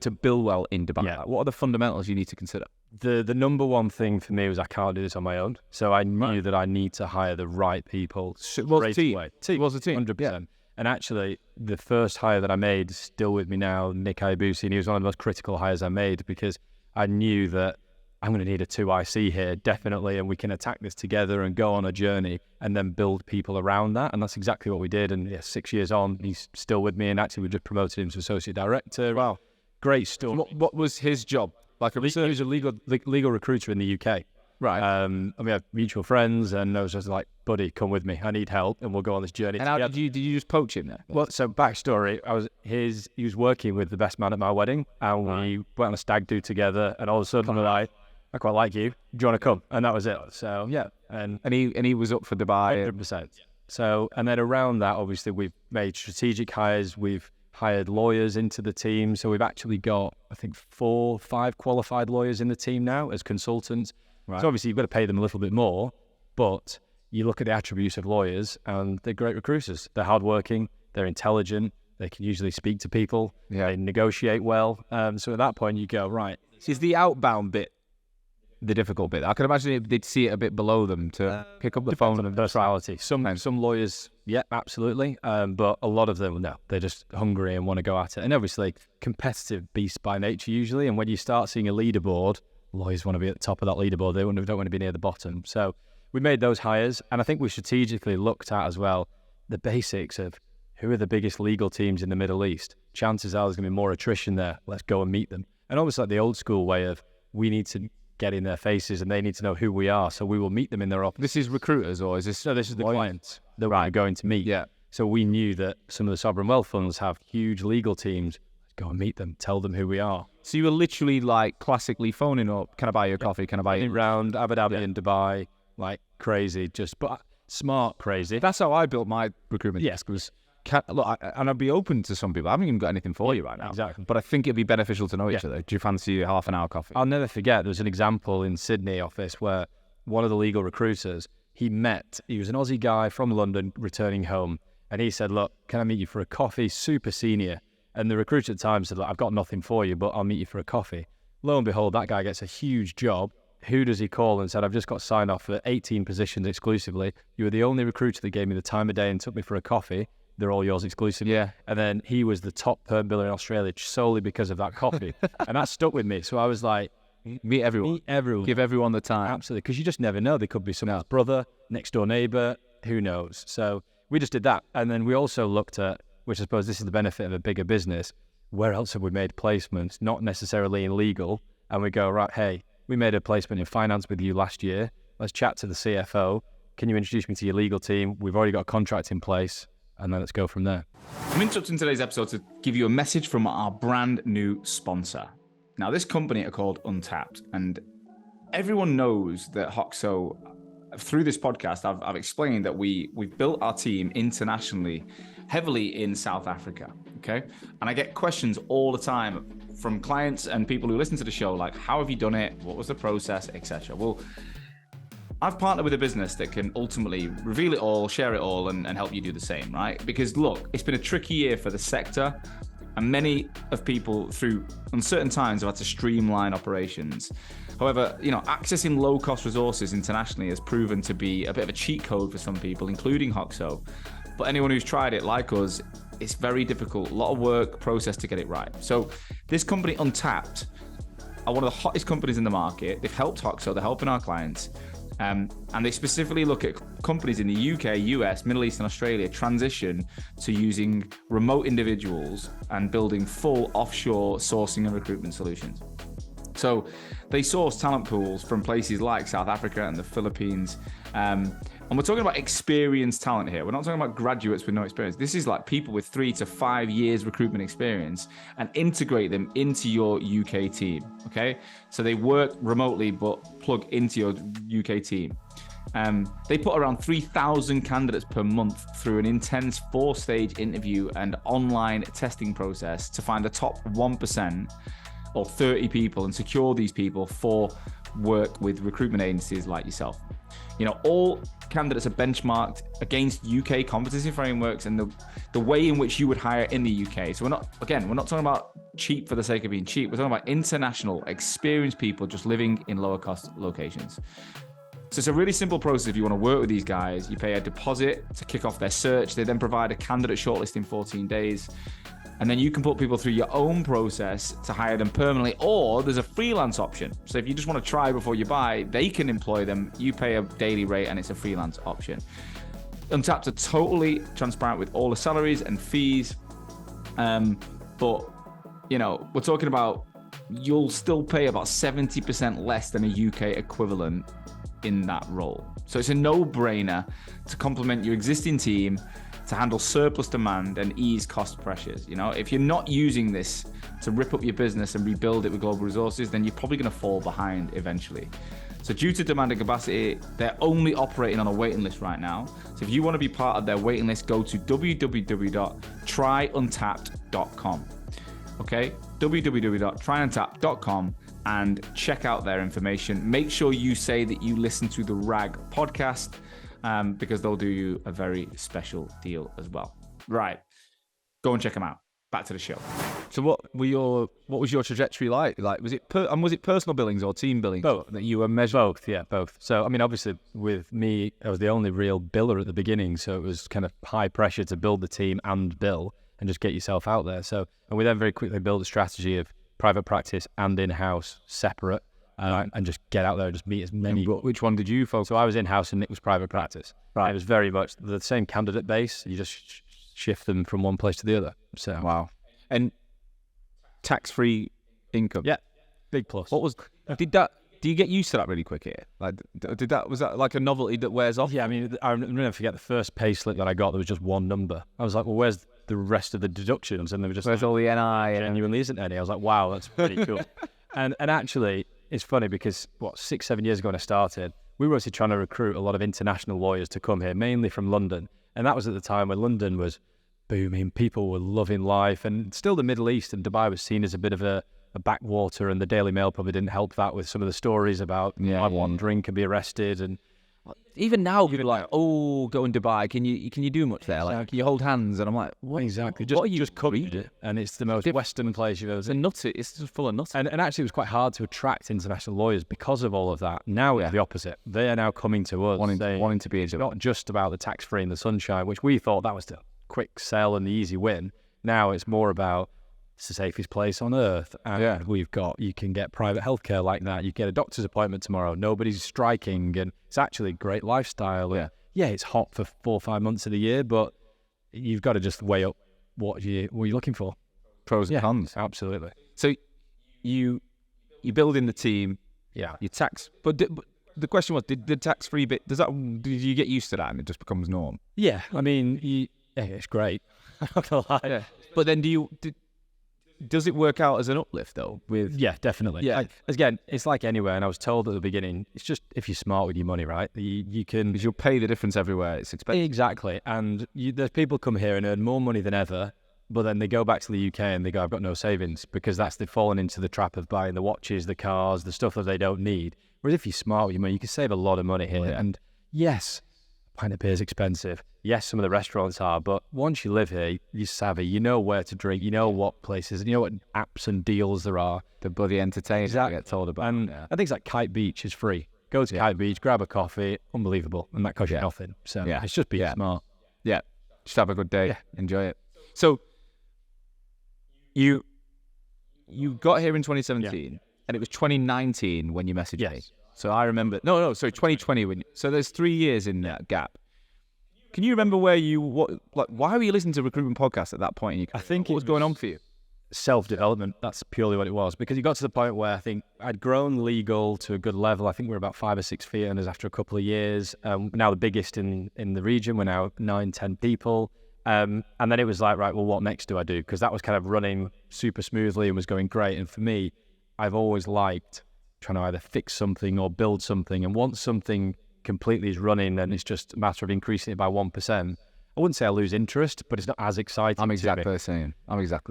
to build well in Dubai? Like, what are the fundamentals you need to consider? The number one thing for me was I can't do this on my own. So I knew that I need to hire the right people straight away. Team was the team. 100%. And actually, the first hire that I made is still with me now, Nick Ibusi, and he was one of the most critical hires I made because I knew that I'm going to need a 2IC here, definitely, and we can attack this together and go on a journey and then build people around that. And that's exactly what we did. And 6 years on, he's still with me, and actually we just promoted him to associate director. Wow. Great stuff. What was his job? He was a legal recruiter in the UK. Right. And we have mutual friends, and I was just like, buddy, come with me. I need help, and we'll go on this journey and together. how did you just poach him there? Well, so backstory, he was working with the best man at my wedding, and we went on a stag do together, and all of a sudden we're like, I quite like you. Do you want to come? And that was it. So and he was up for Dubai. 100%. So, and then around that, obviously, we've made strategic hires. We've hired lawyers into the team. So we've actually got, I think, 4 or 5 qualified lawyers in the team now as consultants. Right. So obviously you've got to pay them a little bit more, but you look at the attributes of lawyers and they're great recruiters. They're hardworking, they're intelligent, they can usually speak to people, they negotiate well. So at that point you go, right. Is the outbound bit the difficult bit? I can imagine they'd see it a bit below them to pick up the phone and personality. Some lawyers, absolutely. But a lot of them, no, they're just hungry and want to go at it. And obviously competitive beasts by nature usually. And when you start seeing a leaderboard, lawyers want to be at the top of that leaderboard. They don't want to be near the bottom. So we made those hires. And I think we strategically looked at as well the basics of who are the biggest legal teams in the Middle East. Chances are there's going to be more attrition there. Let's go and meet them. And almost like the old school way of we need to get in their faces and they need to know who we are. So we will meet them in their office. This is recruiters, or is this? No, this is the clients that we're going to meet. Yeah. So we knew that some of the sovereign wealth funds have huge legal teams. Let's go and meet them, tell them who we are. So you were literally like classically phoning up, can I buy you a coffee? Can I buy you around Abu Dhabi and Dubai, like crazy, but smart crazy. That's how I built my recruitment desk. And I'd be open to some people. I haven't even got anything for you right now. Exactly. But I think it'd be beneficial to know each other. Do you fancy a half an hour coffee? I'll never forget, there was an example in Sydney office where one of the legal recruiters, he was an Aussie guy from London returning home. And he said, look, can I meet you for a coffee? Super senior. And the recruiter at the time said, look, I've got nothing for you, but I'll meet you for a coffee. Lo and behold, that guy gets a huge job. Who does he call and said, I've just got signed off for 18 positions exclusively. You were the only recruiter that gave me the time of day and took me for a coffee. They're all yours exclusively. Yeah. And then he was the top perm biller in Australia solely because of that coffee. And that stuck with me. So I was like, meet everyone. Give everyone the time. Absolutely. Because you just never know. They could be someone's brother, next door neighbor, who knows? So we just did that. And then we also looked at, which I suppose this is the benefit of a bigger business, where else have we made placements? Not necessarily in legal. And we go, right, hey, we made a placement in finance with you last year. Let's chat to the CFO. Can you introduce me to your legal team? We've already got a contract in place. And then let's go from there. I'm interrupting today's episode to give you a message from our brand new sponsor. Now, this company are called Untapped, and everyone knows that Hoxo, through this podcast, I've explained that we've built our team internationally, heavily in South Africa, okay? And I get questions all the time from clients and people who listen to the show, like, how have you done it? What was the process, etc. Well, I've partnered with a business that can ultimately reveal it all, share it all, and help you do the same, right? Because look, it's been a tricky year for the sector, and many of people through uncertain times have had to streamline operations. However, accessing low-cost resources internationally has proven to be a bit of a cheat code for some people, including Hoxo. But anyone who's tried it, like us, it's very difficult, a lot of work, process to get it right. So this company, Untapped, are one of the hottest companies in the market. They've helped Hoxo, they're helping our clients. And they specifically look at companies in the UK, US, Middle East, and Australia transition to using remote individuals and building full offshore sourcing and recruitment solutions. So they source talent pools from places like South Africa and the Philippines. And we're talking about experienced talent here. We're not talking about graduates with no experience. This is like people with 3 to 5 years recruitment experience, and integrate them into your UK team, okay? So they work remotely, but plug into your UK team. They put around 3,000 candidates per month through an intense 4-stage interview and online testing process to find the top 1% or 30 people and secure these people for work with recruitment agencies like yourself. You know, all candidates are benchmarked against UK competency frameworks and the way in which you would hire in the UK. So we're not talking about cheap for the sake of being cheap. We're talking about international, experienced people just living in lower cost locations. So it's a really simple process. If you want to work with these guys, you pay a deposit to kick off their search. They then provide a candidate shortlist in 14 days. And then you can put people through your own process to hire them permanently, or there's a freelance option. So if you just want to try before you buy, they can employ them. You pay a daily rate and it's a freelance option. Untapped are totally transparent with all the salaries and fees. But, you know, we're talking about you'll still pay about 70% less than a UK equivalent in that role. So it's a no-brainer to complement your existing team, to handle surplus demand and ease cost pressures. You know, if you're not using this to rip up your business and rebuild it with global resources, then you're probably going to fall behind eventually. So due to demand and capacity, they're only operating on a waiting list right now. So if you want to be part of their waiting list, go to www.tryuntapped.com. Okay, www.tryuntapped.com and check out their information. Make sure you say that you listen to the RAG podcast, because they'll do you a very special deal as well. Right, go and check them out. Back to the show. So what was your trajectory like? Like, was it personal billings or team billings? Both. That you were measuring? Both. So I mean, obviously with me, I was the only real biller at the beginning, so it was kind of high pressure to build the team and bill and just get yourself out there. So, and we then very quickly built a strategy of private practice and in-house separate, and just get out there and just meet as many. Which one did you focus? So I was in-house and Nick was private practice. Right. It was very much the same candidate base. You just shift them from one place to the other. So wow. And tax-free income. Yeah, big plus. What was? Do you get used to that really quick here? Like, was that like a novelty that wears off? Yeah, I mean, I'll never forget the first pay slip that I got. There was just one number. I was like, well, where's the rest of the deductions? And they were just where's all the NI? Genuinely isn't any. I was like, wow, that's pretty cool. and actually, it's funny because 6-7 years ago when I started, we were actually trying to recruit a lot of international lawyers to come here, mainly from London. And that was at the time when London was booming. People were loving life, and still the Middle East and Dubai was seen as a bit of a backwater, and the Daily Mail probably didn't help that with some of the stories about have one drink and be arrested. And even now people are like, oh, go in Dubai, can you do much there? Like, can you hold hands? And I'm like, what exactly? What are you just covered it, and it's the most Western place you've ever seen. It's just full of nuts. And actually, it was quite hard to attract international lawyers because of all of that. Now it's the opposite. They are now coming to us, wanting to be. It's not just about the tax-free and the sunshine, which we thought that was the quick sell and the easy win. Now it's more about it's the safest place on earth, and you can get private healthcare like that. You get a doctor's appointment tomorrow. Nobody's striking, and it's actually a great lifestyle. Yeah, it's hot for 4 or 5 months of the year, but you've got to just weigh up what you're looking for. Pros and cons. Absolutely. So you build in the team. Yeah. You tax, but the question was, did the tax-free bit, did you get used to that and it just becomes norm? Yeah, I mean, it's great. I'm not gonna lie. Yeah. But then does it work out as an uplift though? Yeah, definitely. Yeah. Again, it's like anywhere, and I was told at the beginning, it's just if you're smart with your money, right? You can, because you'll pay the difference everywhere. It's expensive. Exactly. And there's people come here and earn more money than ever, but then they go back to the UK and they go, I've got no savings, because they've fallen into the trap of buying the watches, the cars, the stuff that they don't need. Whereas if you're smart with your money, you can save a lot of money here. Yeah. And yes, a pint of beer is expensive. Yes, some of the restaurants are, but once you live here, you're savvy. You know where to drink. You know what places, you know what apps and deals there are. The bloody entertainment Exactly. I get told about. And I think it's like Kite Beach is free. Go to Kite Beach, grab a coffee, unbelievable, and that costs you nothing. So it's just being smart. Yeah, just have a good day. Yeah. Enjoy it. So you got here in 2017, and it was 2019 when you messaged me. So I remember. No, sorry, 2020. So there's 3 years in that gap. Can you remember why were you listening to recruitment podcasts at that point? I think what was going on for you? self-development. That's purely what it was, because it got to the point where I think I'd grown legal to a good level. I think we're about 5 or 6 fee earners after a couple of years. Now the biggest in the region. We're now 9-10 people. And then it was like, right, well, what next do I do? Because that was kind of running super smoothly and was going great. And for me, I've always liked trying to either fix something or build something. And once something completely is running and it's just a matter of increasing it by 1%, I wouldn't say I lose interest, but it's not as exciting. I'm exactly the same.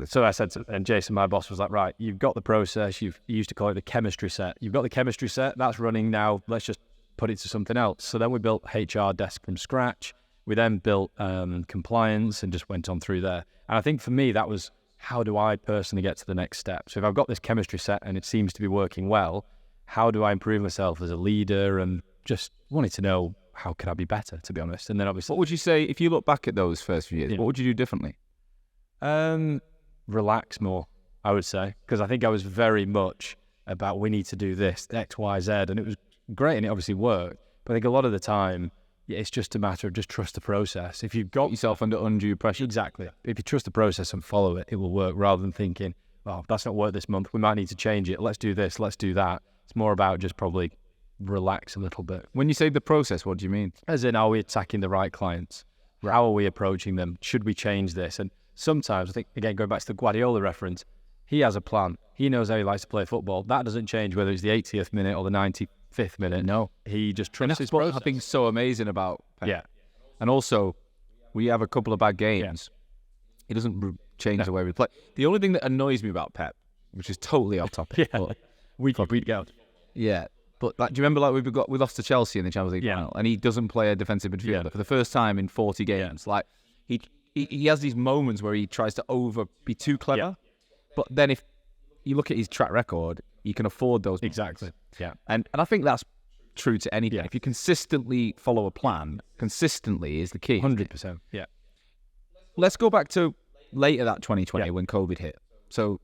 So I said to, and Jason, my boss, was like, right, you've got the process. He used to call it the chemistry set. You've got the chemistry set. That's running now. Let's just put it to something else. So then we built HR desk from scratch. We then built compliance and just went on through there. And I think for me, that was, how do I personally get to the next step? So if I've got this chemistry set and it seems to be working well, how do I improve myself as a leader? And just wanted to know, how can I be better, to be honest? And then obviously... What would you say, if you look back at those first few years, what would you do differently? Relax more, I would say. Because I think I was very much about, we need to do this, X, Y, Z. And it was great and it obviously worked. But I think a lot of the time, it's just a matter of just trust the process. If you've got yourself under undue pressure. Exactly. If you trust the process and follow it, it will work, rather than thinking, oh, that's not worked this month, we might need to change it. Let's do this, let's do that. It's more about just probably relax a little bit. When you say the process, what do you mean? As in, are we attacking the right clients? How are we approaching them? Should we change this? And sometimes, I think, again, going back to the Guardiola reference, he has a plan. He knows how he likes to play football. That doesn't change whether it's the 80th minute or the 95th minute. No. He just trusts his process. I think is so amazing about Pep. Yeah. And also, we have a couple of bad games. Yeah. He doesn't change the way we play. The only thing that annoys me about Pep, which is totally off topic. But week out. Yeah. But like, do you remember, like, we lost to Chelsea in the Champions League final, and he doesn't play a defensive midfielder for the first time in 40 games. Like, he has these moments where he tries to be too clever. Yeah. But then if you look at his track record, you can afford those moments. Exactly. Yeah. And I think that's true to anything. Yeah. If you consistently follow a plan, consistently is the key. 100%. Yeah. Let's go back to later that 2020 when COVID hit. So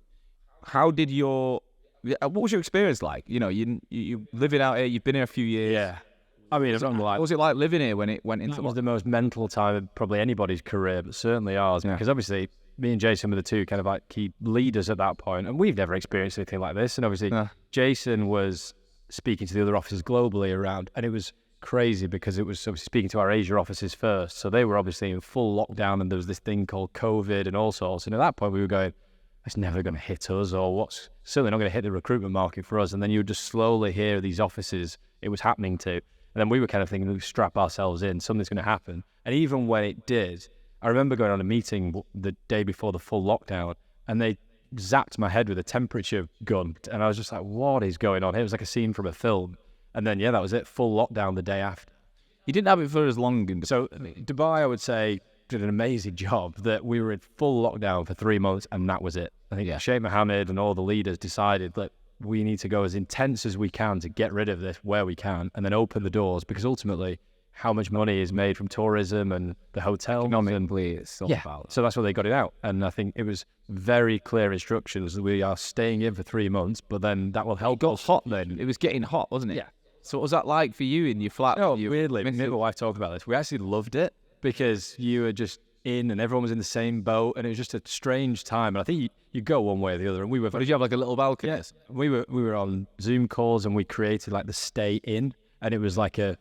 how did what was your experience like? You know, you living out here, you've been here a few years. Yeah. I mean, what was it like living here when it went into... That was the most mental time of probably anybody's career, but certainly ours. Yeah. Because obviously, me and Jason were the two kind of like key leaders at that point, and we've never experienced anything like this. And obviously, Jason was speaking to the other offices globally around, and it was crazy because it was obviously speaking to our Asia offices first. So they were obviously in full lockdown, and there was this thing called COVID and all sorts. And at that point, we were going, it's never going to hit us, or what's certainly not going to hit the recruitment market for us. And then you would just slowly hear these offices it was happening to. And then we were kind of thinking, we strap ourselves in, something's going to happen. And even when it did, I remember going on a meeting the day before the full lockdown, and they zapped my head with a temperature gun. And I was just like, what is going on here? It was like a scene from a film. And then, that was it, full lockdown the day after. You didn't have it for as long. So Dubai, I would say, did an amazing job that we were in full lockdown for 3 months, and that was it. I think Sheikh Mohammed and all the leaders decided that we need to go as intense as we can to get rid of this where we can, and then open the doors, because ultimately how much money is made from tourism and the hotels. Economically, it's all about. So that's why they got it out. And I think it was very clear instructions that we are staying in for 3 months, but then that will help. It got hot then. It was getting hot, wasn't it? Yeah. So what was that like for you in your flat? Oh, weirdly, me and my wife talked about this. We actually loved it because you were just in and everyone was in the same boat, and it was just a strange time. And I think you go one way or the other. And we were. Did you have like a little balcony? Yes. We were on Zoom calls, and we created like the Stay In, and it was like a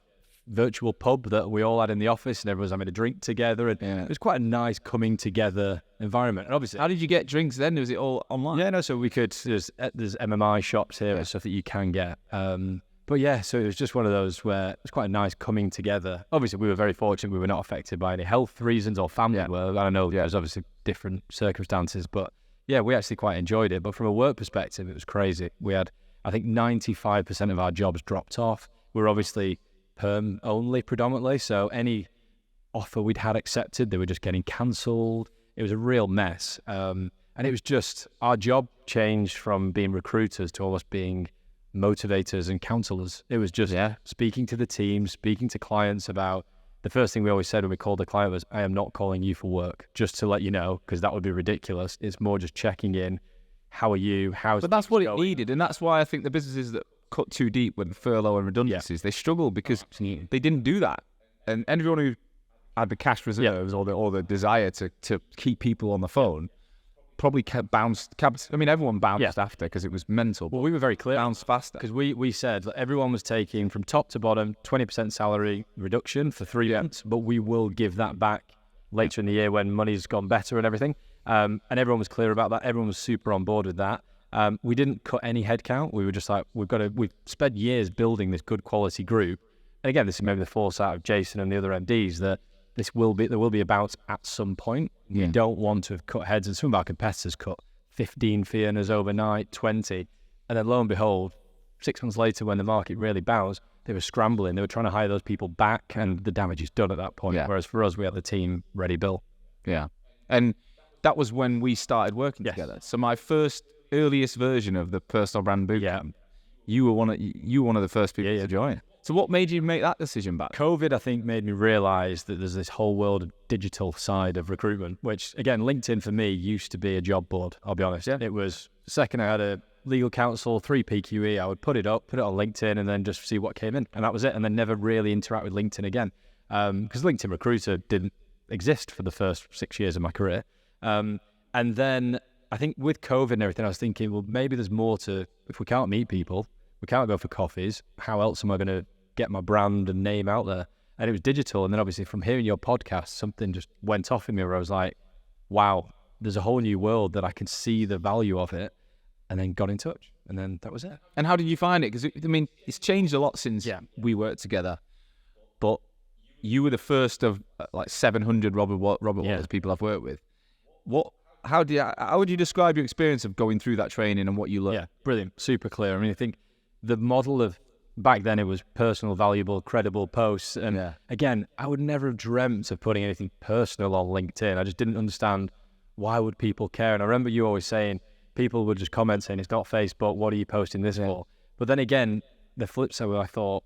virtual pub that we all had in the office, and everyone was having a drink together, and it was quite a nice coming together environment. And obviously, how did you get drinks then? Was it all online? Yeah, no. So we could. There's MMI shops here and stuff that you can get. But yeah, so it was just one of those where it was quite a nice coming together. Obviously, we were very fortunate. We were not affected by any health reasons or family. Well, I know there's obviously different circumstances, but yeah, we actually quite enjoyed it. But from a work perspective, it was crazy. We had, I think, 95% of our jobs dropped off. We're obviously perm only predominantly, so any offer we'd had accepted, they were just getting cancelled. It was a real mess. And it was just, our job changed from being recruiters to almost being motivators and counselors. It was just speaking to the team, speaking to clients about, the first thing we always said when we called the client was, I am not calling you for work, just to let you know, because that would be ridiculous. It's more just checking in. How are you? But that's what it needed, and that's why I think the businesses that cut too deep with furlough and redundancies, they struggled because they didn't do that. And everyone who had the cash reserves or the desire to keep people on the phone probably bounced. I mean, everyone bounced after because it was mental. Well, we were very clear. Bounced faster. Because we said that everyone was taking from top to bottom 20% salary reduction for 3 months, but we will give that back later in the year when money's gone better and everything. And everyone was clear about that. Everyone was super on board with that. We didn't cut any headcount. We were just like, we've spent years building this good quality group. And again, this is maybe the foresight of Jason and the other MDs that there will be a bounce at some point. Yeah. We don't want to have cut heads, and some of our competitors cut 15 fee earners overnight, 20, and then lo and behold, 6 months later when the market really bounced, they were scrambling. They were trying to hire those people back, and the damage is done at that point. Yeah. Whereas for us, we had the team ready built. Yeah, and that was when we started working together. So my earliest version of the personal brand bootcamp, you were one of the first people to join. So what made you make that decision back? COVID, I think, made me realize that there's this whole world of digital side of recruitment, which, again, LinkedIn for me used to be a job board, I'll be honest. Yeah. It was the second I had a legal counsel, 3 PQE, I would put it on LinkedIn and then just see what came in. And that was it. And then never really interact with LinkedIn again. Because LinkedIn Recruiter didn't exist for the first 6 years of my career. And then I think with COVID and everything, I was thinking, well, maybe there's more to, if we can't meet people, we can't go for coffees, how else am I going to get my brand and name out there? And it was digital. And then obviously from hearing your podcast, something just went off in me where I was like, wow, there's a whole new world that I can see the value of it. And then got in touch. And then that was it. And how did you find it? Because, I mean, it's changed a lot since we worked together. But you were the first of like 700 Robert Walters people I've worked with. How would you describe your experience of going through that training and what you learned? Yeah, brilliant. Super clear. I mean, I think the model of back then, it was personal, valuable, credible posts. And again, I would never have dreamt of putting anything personal on LinkedIn. I just didn't understand why would people care. And I remember you always saying, people would just comment saying, it's not Facebook, what are you posting this for? But then again, the flip side, I thought,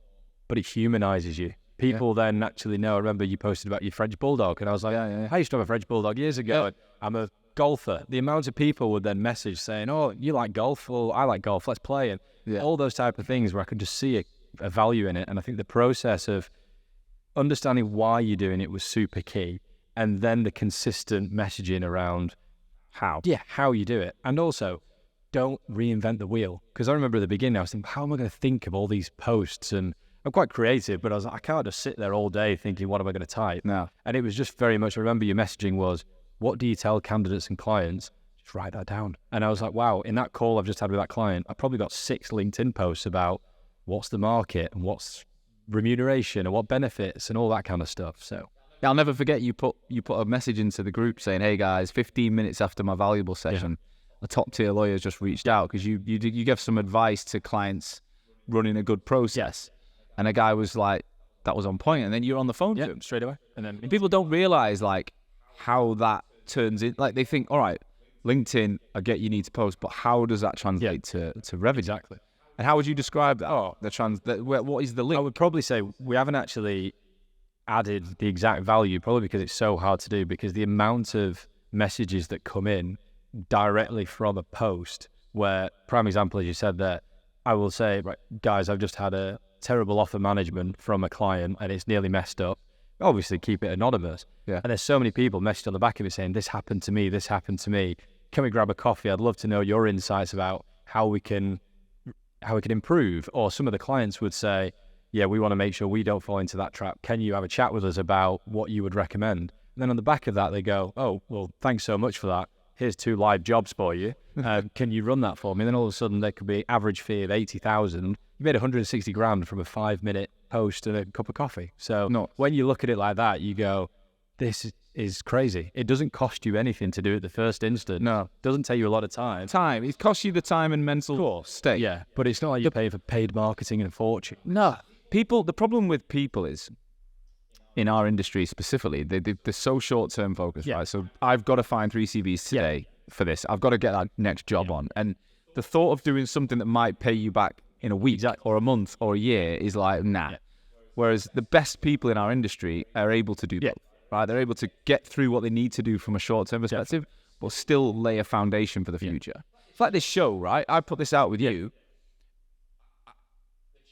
but it humanizes you. People then actually know. I remember you posted about your French Bulldog, and I was like, I used to have a French Bulldog years ago. And I'm a golfer. The amount of people would then message saying, oh, you like golf? Well, I like golf. Let's play. And all those type of things where I could just see a value in it. And I think the process of understanding why you're doing it was super key. And then the consistent messaging around how you do it. And also, don't reinvent the wheel. Because I remember at the beginning, I was thinking, how am I going to think of all these posts? And I'm quite creative, but I was like, I can't just sit there all day thinking, what am I going to type? No. And it was just very much, I remember your messaging was, what do you tell candidates and clients? Just write that down. And I was like, wow, in that call I've just had with that client, I probably got 6 LinkedIn posts about what's the market and what's remuneration and what benefits and all that kind of stuff. So I'll never forget you put a message into the group saying, hey guys, 15 minutes after my valuable session, a top tier lawyer just reached out because you gave some advice to clients running a good process. And a guy was like, that was on point. And then you're on the phone to him straight away. And people don't realize like how that turns in. Like they think, all right, LinkedIn, I get you need to post, but how does that translate to revenue? Exactly. And how would you describe that? What is the link? I would probably say we haven't actually added the exact value, probably because it's so hard to do, because the amount of messages that come in directly from a post where, prime example, as you said there, I will say, right, guys, I've just had a terrible offer management from a client and it's nearly messed up. Obviously keep it anonymous. And there's so many people messaged on the back of it saying, this happened to me. Can we grab a coffee? I'd love to know your insights about how we can improve. Or some of the clients would say, yeah, we want to make sure we don't fall into that trap. Can you have a chat with us about what you would recommend? And then on the back of that, they go, oh, well, thanks so much for that. Here's 2 live jobs for you. Can you run that for me? And then all of a sudden there could be average fee of 80,000. You made 160 grand from a 5-minute post and a cup of coffee. So when you look at it like that, you go, this is crazy. It doesn't cost you anything to do it the first instant. No. It doesn't take you a lot of time. It costs you the time and mental state. Yeah, but it's not like you're paying for paid marketing and a fortune. No. The problem with people is, in our industry specifically, they're so short-term focused, right? So I've got to find 3 CVs today for this. I've got to get that next job on. And the thought of doing something that might pay you back in a week or a month or a year is like, nah. Whereas the best people in our industry are able to do both, right? They're able to get through what they need to do from a short-term perspective, but still lay a foundation for the future. It's like this show, right? I put this out with you.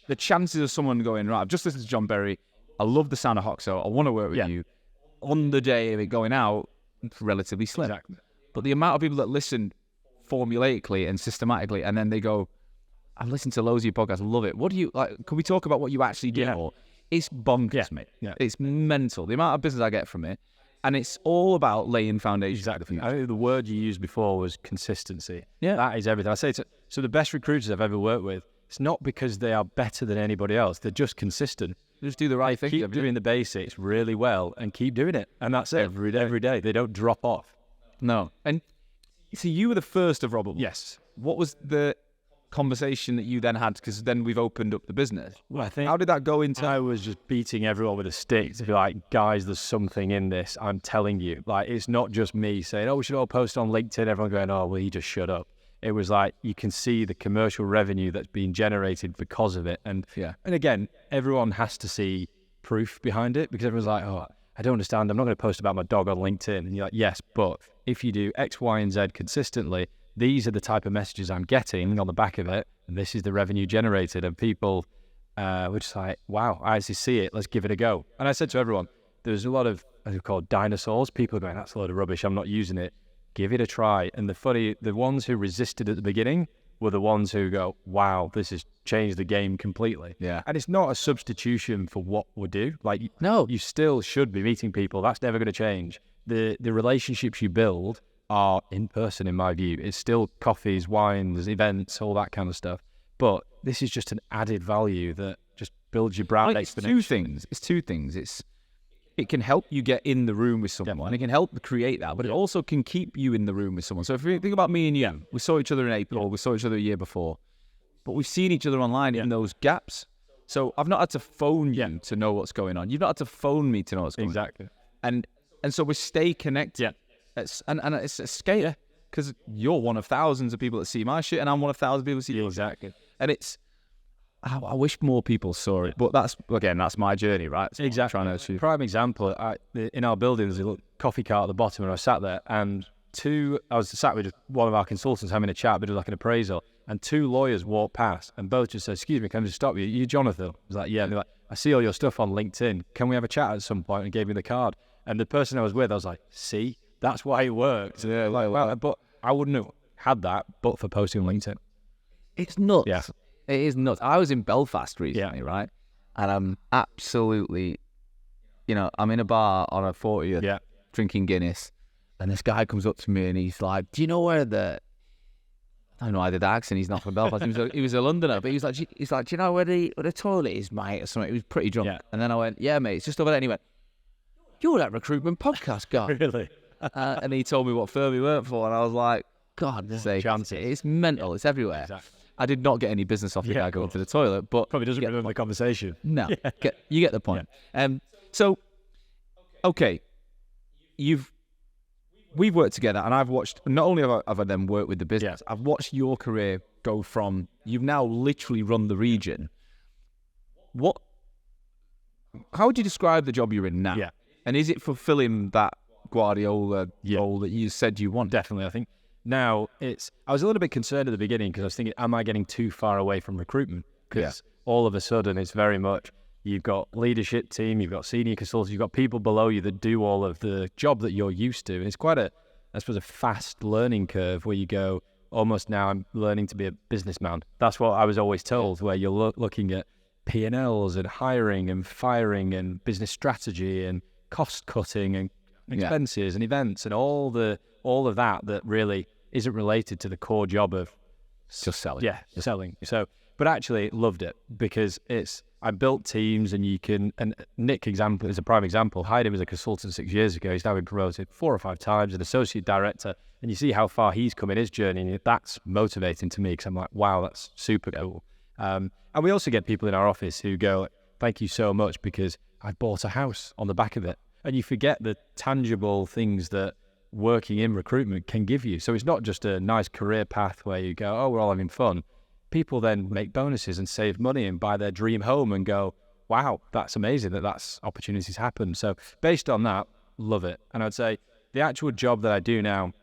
The chances of someone going, right, I've just listened to John Berry, I love the sound of Hoxo, I want to work with you, on the day of it going out, relatively slim. But the amount of people that listen formulaically and systematically, and then they go, I've listened to loads of your podcasts, love it. What do you like? Can we talk about what you actually do? Or it's bonkers, mate. Yeah. It's mental. The amount of business I get from it, and it's all about laying foundations. Exactly. I think the word you used before was consistency. Yeah, that is everything. I say so. The best recruiters I've ever worked with, it's not because they are better than anybody else. They're just consistent. They just do the right thing. Keep doing the basics really well and keep doing it, and that's it. Every day. They don't drop off. No. And so you were the first of Robert. Yes. What was the conversation that you then had? Because then we've opened up the business. Well, I think how did that go into? I was just beating everyone with a stick to be like, guys, there's something in this. I'm telling you, like, it's not just me saying, oh, we should all post on LinkedIn. Everyone going, oh, well, you just shut up. It was like you can see the commercial revenue that's being generated because of it. And and again, everyone has to see proof behind it, because everyone's like, oh, I don't understand. I'm not going to post about my dog on LinkedIn. And you're like, yes, but if you do X, Y, and Z consistently, these are the type of messages I'm getting on the back of it, and this is the revenue generated. And people were just like, wow, I actually see it. Let's give it a go. And I said to everyone, there's a lot of, as we call it, dinosaurs. People are going, that's a load of rubbish. I'm not using it. Give it a try. And the ones who resisted at the beginning were the ones who go, wow, this has changed the game completely. Yeah. And it's not a substitution for what we do. Like, no, you still should be meeting people. That's never going to change. The relationships you build are in person, in my view. It's still coffees, wines, events, all that kind of stuff. But this is just an added value that just builds your brand. It's two things. It can help you get in the room with someone. It can help create that, but it also can keep you in the room with someone. So if you think about me and you, we saw each other in April, we saw each other a year before, but we've seen each other online in those gaps. So I've not had to phone you to know what's going on. You've not had to phone me to know what's going on. Exactly. And so we stay connected. Yeah. And it's a scale, because you're one of thousands of people that see my shit, and I'm one of thousands of people that see yours. Exactly. And it's, I wish more people saw it, but that's my journey, right? So exactly. Trying to achieve. Prime example, in our building, there's a little coffee cart at the bottom, and I sat there, and I was sat with one of our consultants having a chat, but it was like an appraisal, and two lawyers walked past, and both just said, excuse me, can I just stop you? You Jonathan? I was like, yeah. And they're like, I see all your stuff on LinkedIn. Can we have a chat at some point? And gave me the card. And the person I was with, I was like, see, that's why it worked. Yeah, well, but I wouldn't have had that but for posting on LinkedIn. It's nuts. Yeah. It is nuts. I was in Belfast recently, right? And I'm absolutely, I'm in a bar on a 40th drinking Guinness, and this guy comes up to me and he's like, do you know where I don't know, I did the accent, he's not from Belfast, he was a Londoner, but he's like, do you know where the toilet is, mate, or something? He was pretty drunk. Yeah. And then I went, yeah, mate, it's just over there. And he went, you're that recruitment podcast guy. Really? And he told me what firm he worked for, and I was like, God sake, it's mental, it's everywhere. Exactly. I did not get any business off the guy going to the toilet, but probably doesn't remember my conversation. No, you get the point. Yeah. So, okay, we've worked together, and I've watched. Not only have I then worked with the business, I've watched your career go from. You've now literally run the region. How would you describe the job you're in now? Yeah. And is it fulfilling that Guardiola role that you said you want? Definitely, I think. Now, I was a little bit concerned at the beginning, because I was thinking, am I getting too far away from recruitment? Because all of a sudden, it's very much, you've got leadership team, you've got senior consultants, you've got people below you that do all of the job that you're used to. And it's quite a fast learning curve where you go, almost now I'm learning to be a businessman. That's what I was always told, where you're looking at P&Ls and hiring and firing and business strategy and cost cutting and expenses and events and all of that really isn't related to the core job of just selling. Yeah, selling. So, but actually loved it, because I built teams, and Nick example is a prime example. Hired him as a consultant 6 years ago. He's now been promoted 4 or 5 times, an associate director, and you see how far he's come in his journey, and that's motivating to me, because I'm like, wow, that's super cool. And we also get people in our office who go, thank you so much, because I bought a house on the back of it. And you forget the tangible things that working in recruitment can give you. So it's not just a nice career path where you go, oh, we're all having fun. People then make bonuses and save money and buy their dream home and go, wow, that's amazing that's opportunities happen. So based on that, love it. And I'd say the actual job that I do now,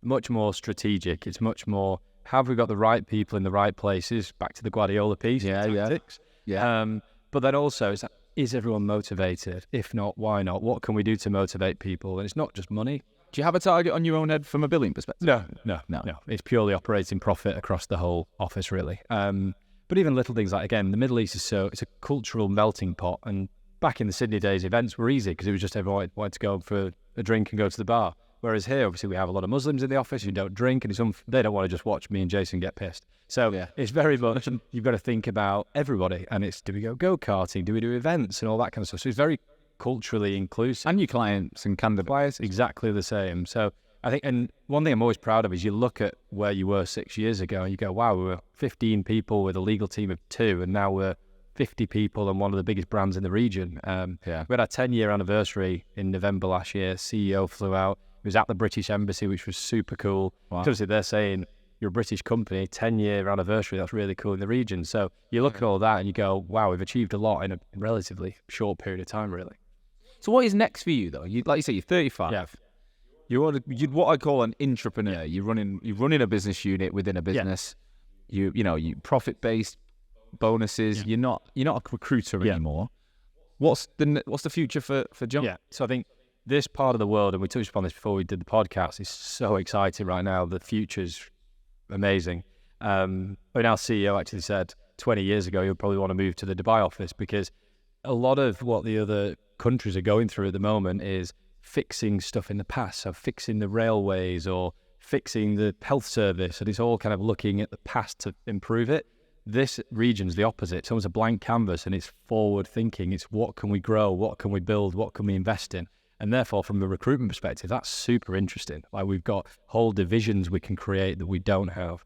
much more strategic. It's much more, have we got the right people in the right places? Back to the Guardiola piece. Tactics. But then also, is everyone motivated? If not, why not? What can we do to motivate people? And it's not just money. Do you have a target on your own head from a billing perspective? No. It's purely operating profit across the whole office, really. But even little things like, again, the Middle East it's a cultural melting pot. And back in the Sydney days, events were easy because it was just everyone wanted to go for a drink and go to the bar. Whereas here, obviously, we have a lot of Muslims in the office who don't drink, and they don't want to just watch me and Jason get pissed. So it's very much, you've got to think about everybody. And it's, do we go-karting? Do we do events and all that kind of stuff? So it's very culturally inclusive. And your clients and candidates. Exactly the same. So I think, and one thing I'm always proud of is you look at where you were 6 years ago and you go, wow, we were 15 people with a legal team of 2, and now we're 50 people and one of the biggest brands in the region. We had our 10-year anniversary in November last year. CEO flew out. He was at the British Embassy, which was super cool. Wow. Obviously, they're saying, you're a British company, 10-year anniversary, that's really cool in the region. So you look at all that and you go, wow, we've achieved a lot in a relatively short period of time, really. So what is next for you, though? Like you say, you're 35. Yeah. You're what I call an intrapreneur. You're running a business unit within a business. You profit based bonuses. You're not a recruiter anymore. What's the future for John? Yeah. So I think this part of the world, and we touched upon this before we did the podcast, is so exciting right now. The future's amazing. Our CEO actually said 20 years ago he'll probably want to move to the Dubai office, because a lot of what the other countries are going through at the moment is fixing stuff in the past. So fixing the railways or fixing the health service, and it's all kind of looking at the past to improve it. This region's the opposite. It's almost a blank canvas, and it's forward thinking. It's what can we grow? What can we build? What can we invest in? And therefore, from a recruitment perspective, that's super interesting. Like, we've got whole divisions we can create that we don't have.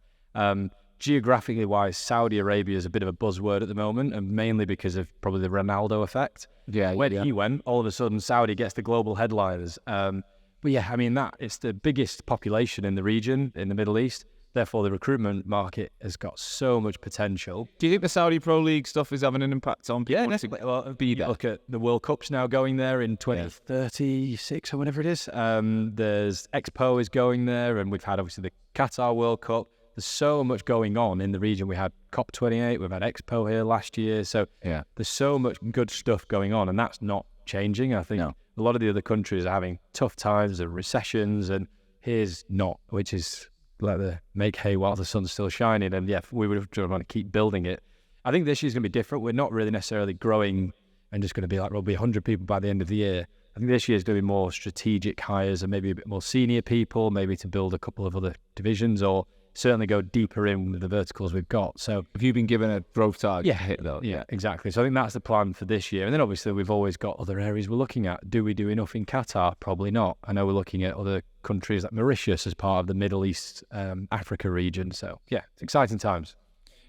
Geographically wise, Saudi Arabia is a bit of a buzzword at the moment, and mainly because of probably the Ronaldo effect. When he went, all of a sudden Saudi gets the global headlines. But yeah, I mean, it's the biggest population in the region, in the Middle East. Therefore, the recruitment market has got so much potential. Do you think the Saudi Pro League stuff is having an impact on people? Yeah, well, be there. Look at the World Cup's now going there in 2036 or whatever it is. There's Expo is going there, and we've had obviously the Qatar World Cup. There's so much going on in the region. We had COP28, we've had Expo here last year. So there's so much good stuff going on, and that's not changing. I think a lot of the other countries are having tough times and recessions, and here's not, which is like the make hay while the sun's still shining. And we would want to keep building it. I think this year's going to be different. We're not really necessarily growing and just going to be like, we'll be 100 people by the end of the year. I think this year's going to be more strategic hires and maybe a bit more senior people, maybe to build a couple of other divisions, or certainly go deeper in with the verticals we've got. So have you been given a growth target? Yeah, hit though. Yeah, exactly. So I think that's the plan for this year. And then obviously we've always got other areas we're looking at. Do we do enough in Qatar? Probably not. I know we're looking at other countries like Mauritius as part of the Middle East, Africa region. So yeah, it's exciting times.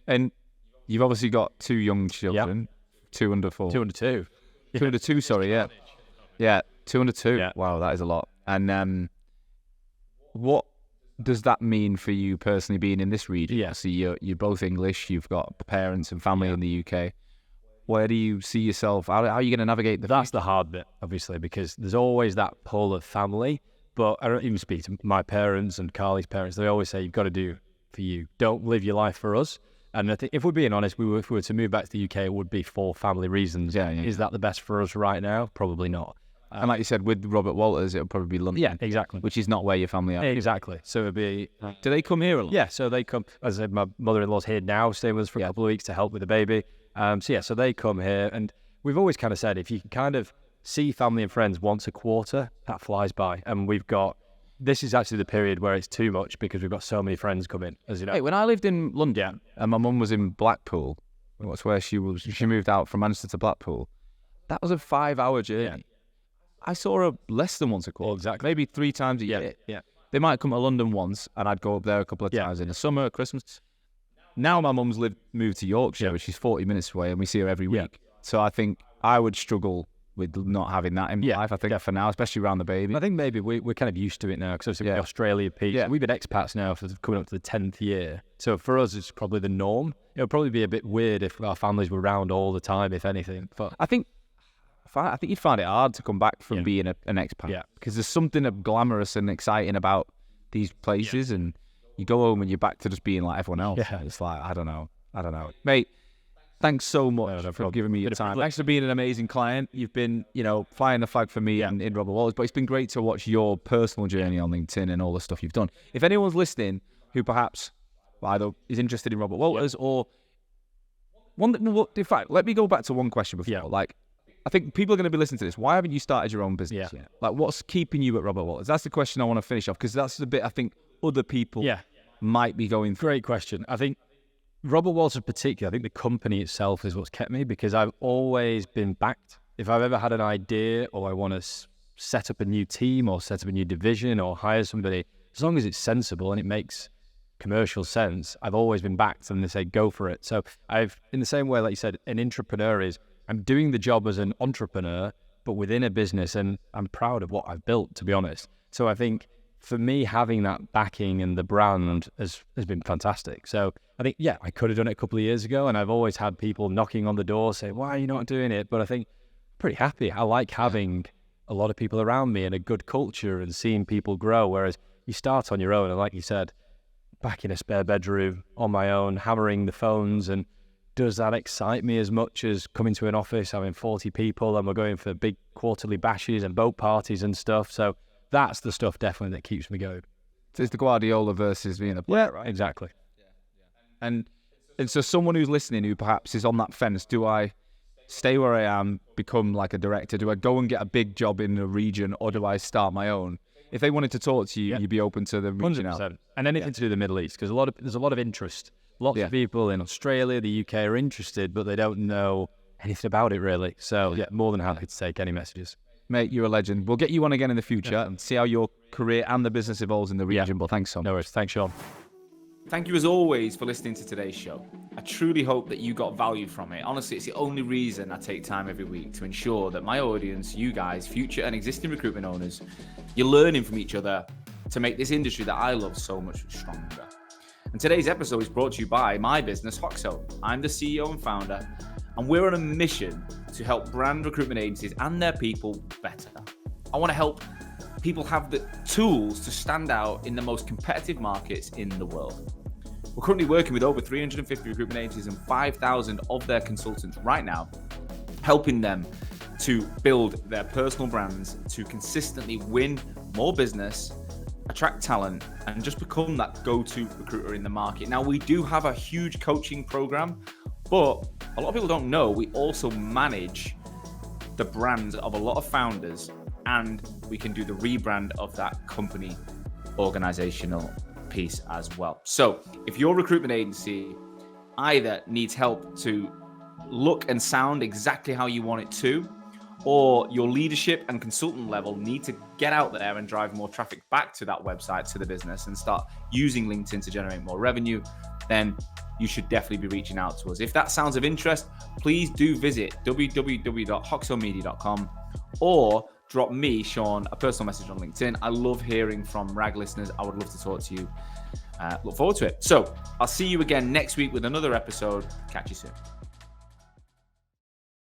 And you've obviously got 2 young children, 2 under 4. 2 under 2. 2 under 2, sorry, yeah. Yeah, 2 under 2. Yeah. Wow, that is a lot. And what does that mean for you personally, being in this region? Yeah. So you're both English, you've got parents and family in the UK. Where do you see yourself? How are you going to navigate That's the hard bit, obviously, because there's always that pull of family. But I don't even speak to my parents and Carly's parents. They always say, you've got to do for you. Don't live your life for us. And I think, if we're being honest, if we were to move back to the UK, it would be for family reasons. Yeah. Is that the best for us right now? Probably not. And like you said, with Robert Walters, it'll probably be London. Yeah, exactly. Which is not where your family are. Exactly. So it'd be... Do they come here a lot? Yeah, so they come... As I said, my mother-in-law's here now, staying with us for a couple of weeks to help with the baby. So they come here. And we've always kind of said, if you can kind of see family and friends once a quarter, that flies by. And we've got... This is actually the period where it's too much, because we've got so many friends coming, as you know. Hey, when I lived in London, and my mum was in Blackpool, that's where she moved out from Manchester to Blackpool, that was a 5-hour journey. Yeah. I saw her less than once a quarter. Exactly. Maybe 3 times a year. Yeah. They might come to London once, and I'd go up there a couple of times in the summer, Christmas. Now my mum's moved to Yorkshire, which is 40 minutes away, and we see her every week. So I think I would struggle with not having that in my life, I think, for now, especially around the baby. I think maybe we're kind of used to it now, because obviously the Australia piece, we've been expats now for coming up to the 10th year. So for us, it's probably the norm. It'll probably be a bit weird if our families were around all the time, if anything. But I think you'd find it hard to come back from being an expat, because there's something glamorous and exciting about these places, and you go home and you're back to just being like everyone else. Yeah. It's like, I don't know. Mate, thanks so much for giving me your time. Thanks for being an amazing client. You've been, flying the flag for me in Robert Walters, but it's been great to watch your personal journey on LinkedIn and all the stuff you've done. If anyone's listening who perhaps either is interested in Robert Walters or in fact, let me go back to one question before. Like, I think people are going to be listening to this. Why haven't you started your own business yet? Like, what's keeping you at Robert Walters? That's the question I want to finish off, because that's the bit I think other people might be going through. Great question. I think Robert Walters in particular, I think the company itself is what's kept me, because I've always been backed. If I've ever had an idea or I want to set up a new team or set up a new division or hire somebody, as long as it's sensible and it makes commercial sense, I've always been backed, and they say go for it. So in the same way, like you said, an entrepreneur is, I'm doing the job as an entrepreneur, but within a business, and I'm proud of what I've built, to be honest. So I think for me, having that backing and the brand has been fantastic. So I think, I could have done it a couple of years ago, and I've always had people knocking on the door saying, why are you not doing it? But I think I'm pretty happy. I like having a lot of people around me and a good culture and seeing people grow, whereas you start on your own, and like you said, back in a spare bedroom on my own, hammering the phones. And does that excite me as much as coming to an office, having 40 people, and we're going for big quarterly bashes and boat parties and stuff? So that's the stuff definitely that keeps me going. So it's the Guardiola versus being a player, right? Exactly. And so someone who's listening who perhaps is on that fence, do I stay where I am, become like a director? Do I go and get a big job in a region, or do I start my own? If they wanted to talk to you, you'd be open to them reaching 100%. out. And anything to do with the Middle East, because there's a lot of interest. Lots of people in Australia, the UK are interested, but they don't know anything about it really. So more than happy to take any messages. Mate, you're a legend. We'll get you on again in the future and see how your career and the business evolves in the region. But thanks so much. No worries. Thanks, Sean. Thank you as always for listening to today's show. I truly hope that you got value from it. Honestly, it's the only reason I take time every week to ensure that my audience, you guys, future and existing recruitment owners, you're learning from each other to make this industry that I love so much stronger. And today's episode is brought to you by my business, Hoxo. I'm the CEO and founder, and we're on a mission to help brand recruitment agencies and their people better. I want to help people have the tools to stand out in the most competitive markets in the world. We're currently working with over 350 recruitment agencies and 5,000 of their consultants right now, helping them to build their personal brands, to consistently win more business, attract talent, and just become that go-to recruiter in the market. Now, we do have a huge coaching program, but a lot of people don't know we also manage the brands of a lot of founders, and we can do the rebrand of that company organizational piece as well. So if your recruitment agency either needs help to look and sound exactly how you want it to, or your leadership and consultant level need to get out there and drive more traffic back to that website, to the business, and start using LinkedIn to generate more revenue, then you should definitely be reaching out to us. If that sounds of interest, please do visit www.hoxomedia.com or drop me, Sean, a personal message on LinkedIn. I love hearing from RAG listeners. I would love to talk to you. Look forward to it. So I'll see you again next week with another episode. Catch you soon.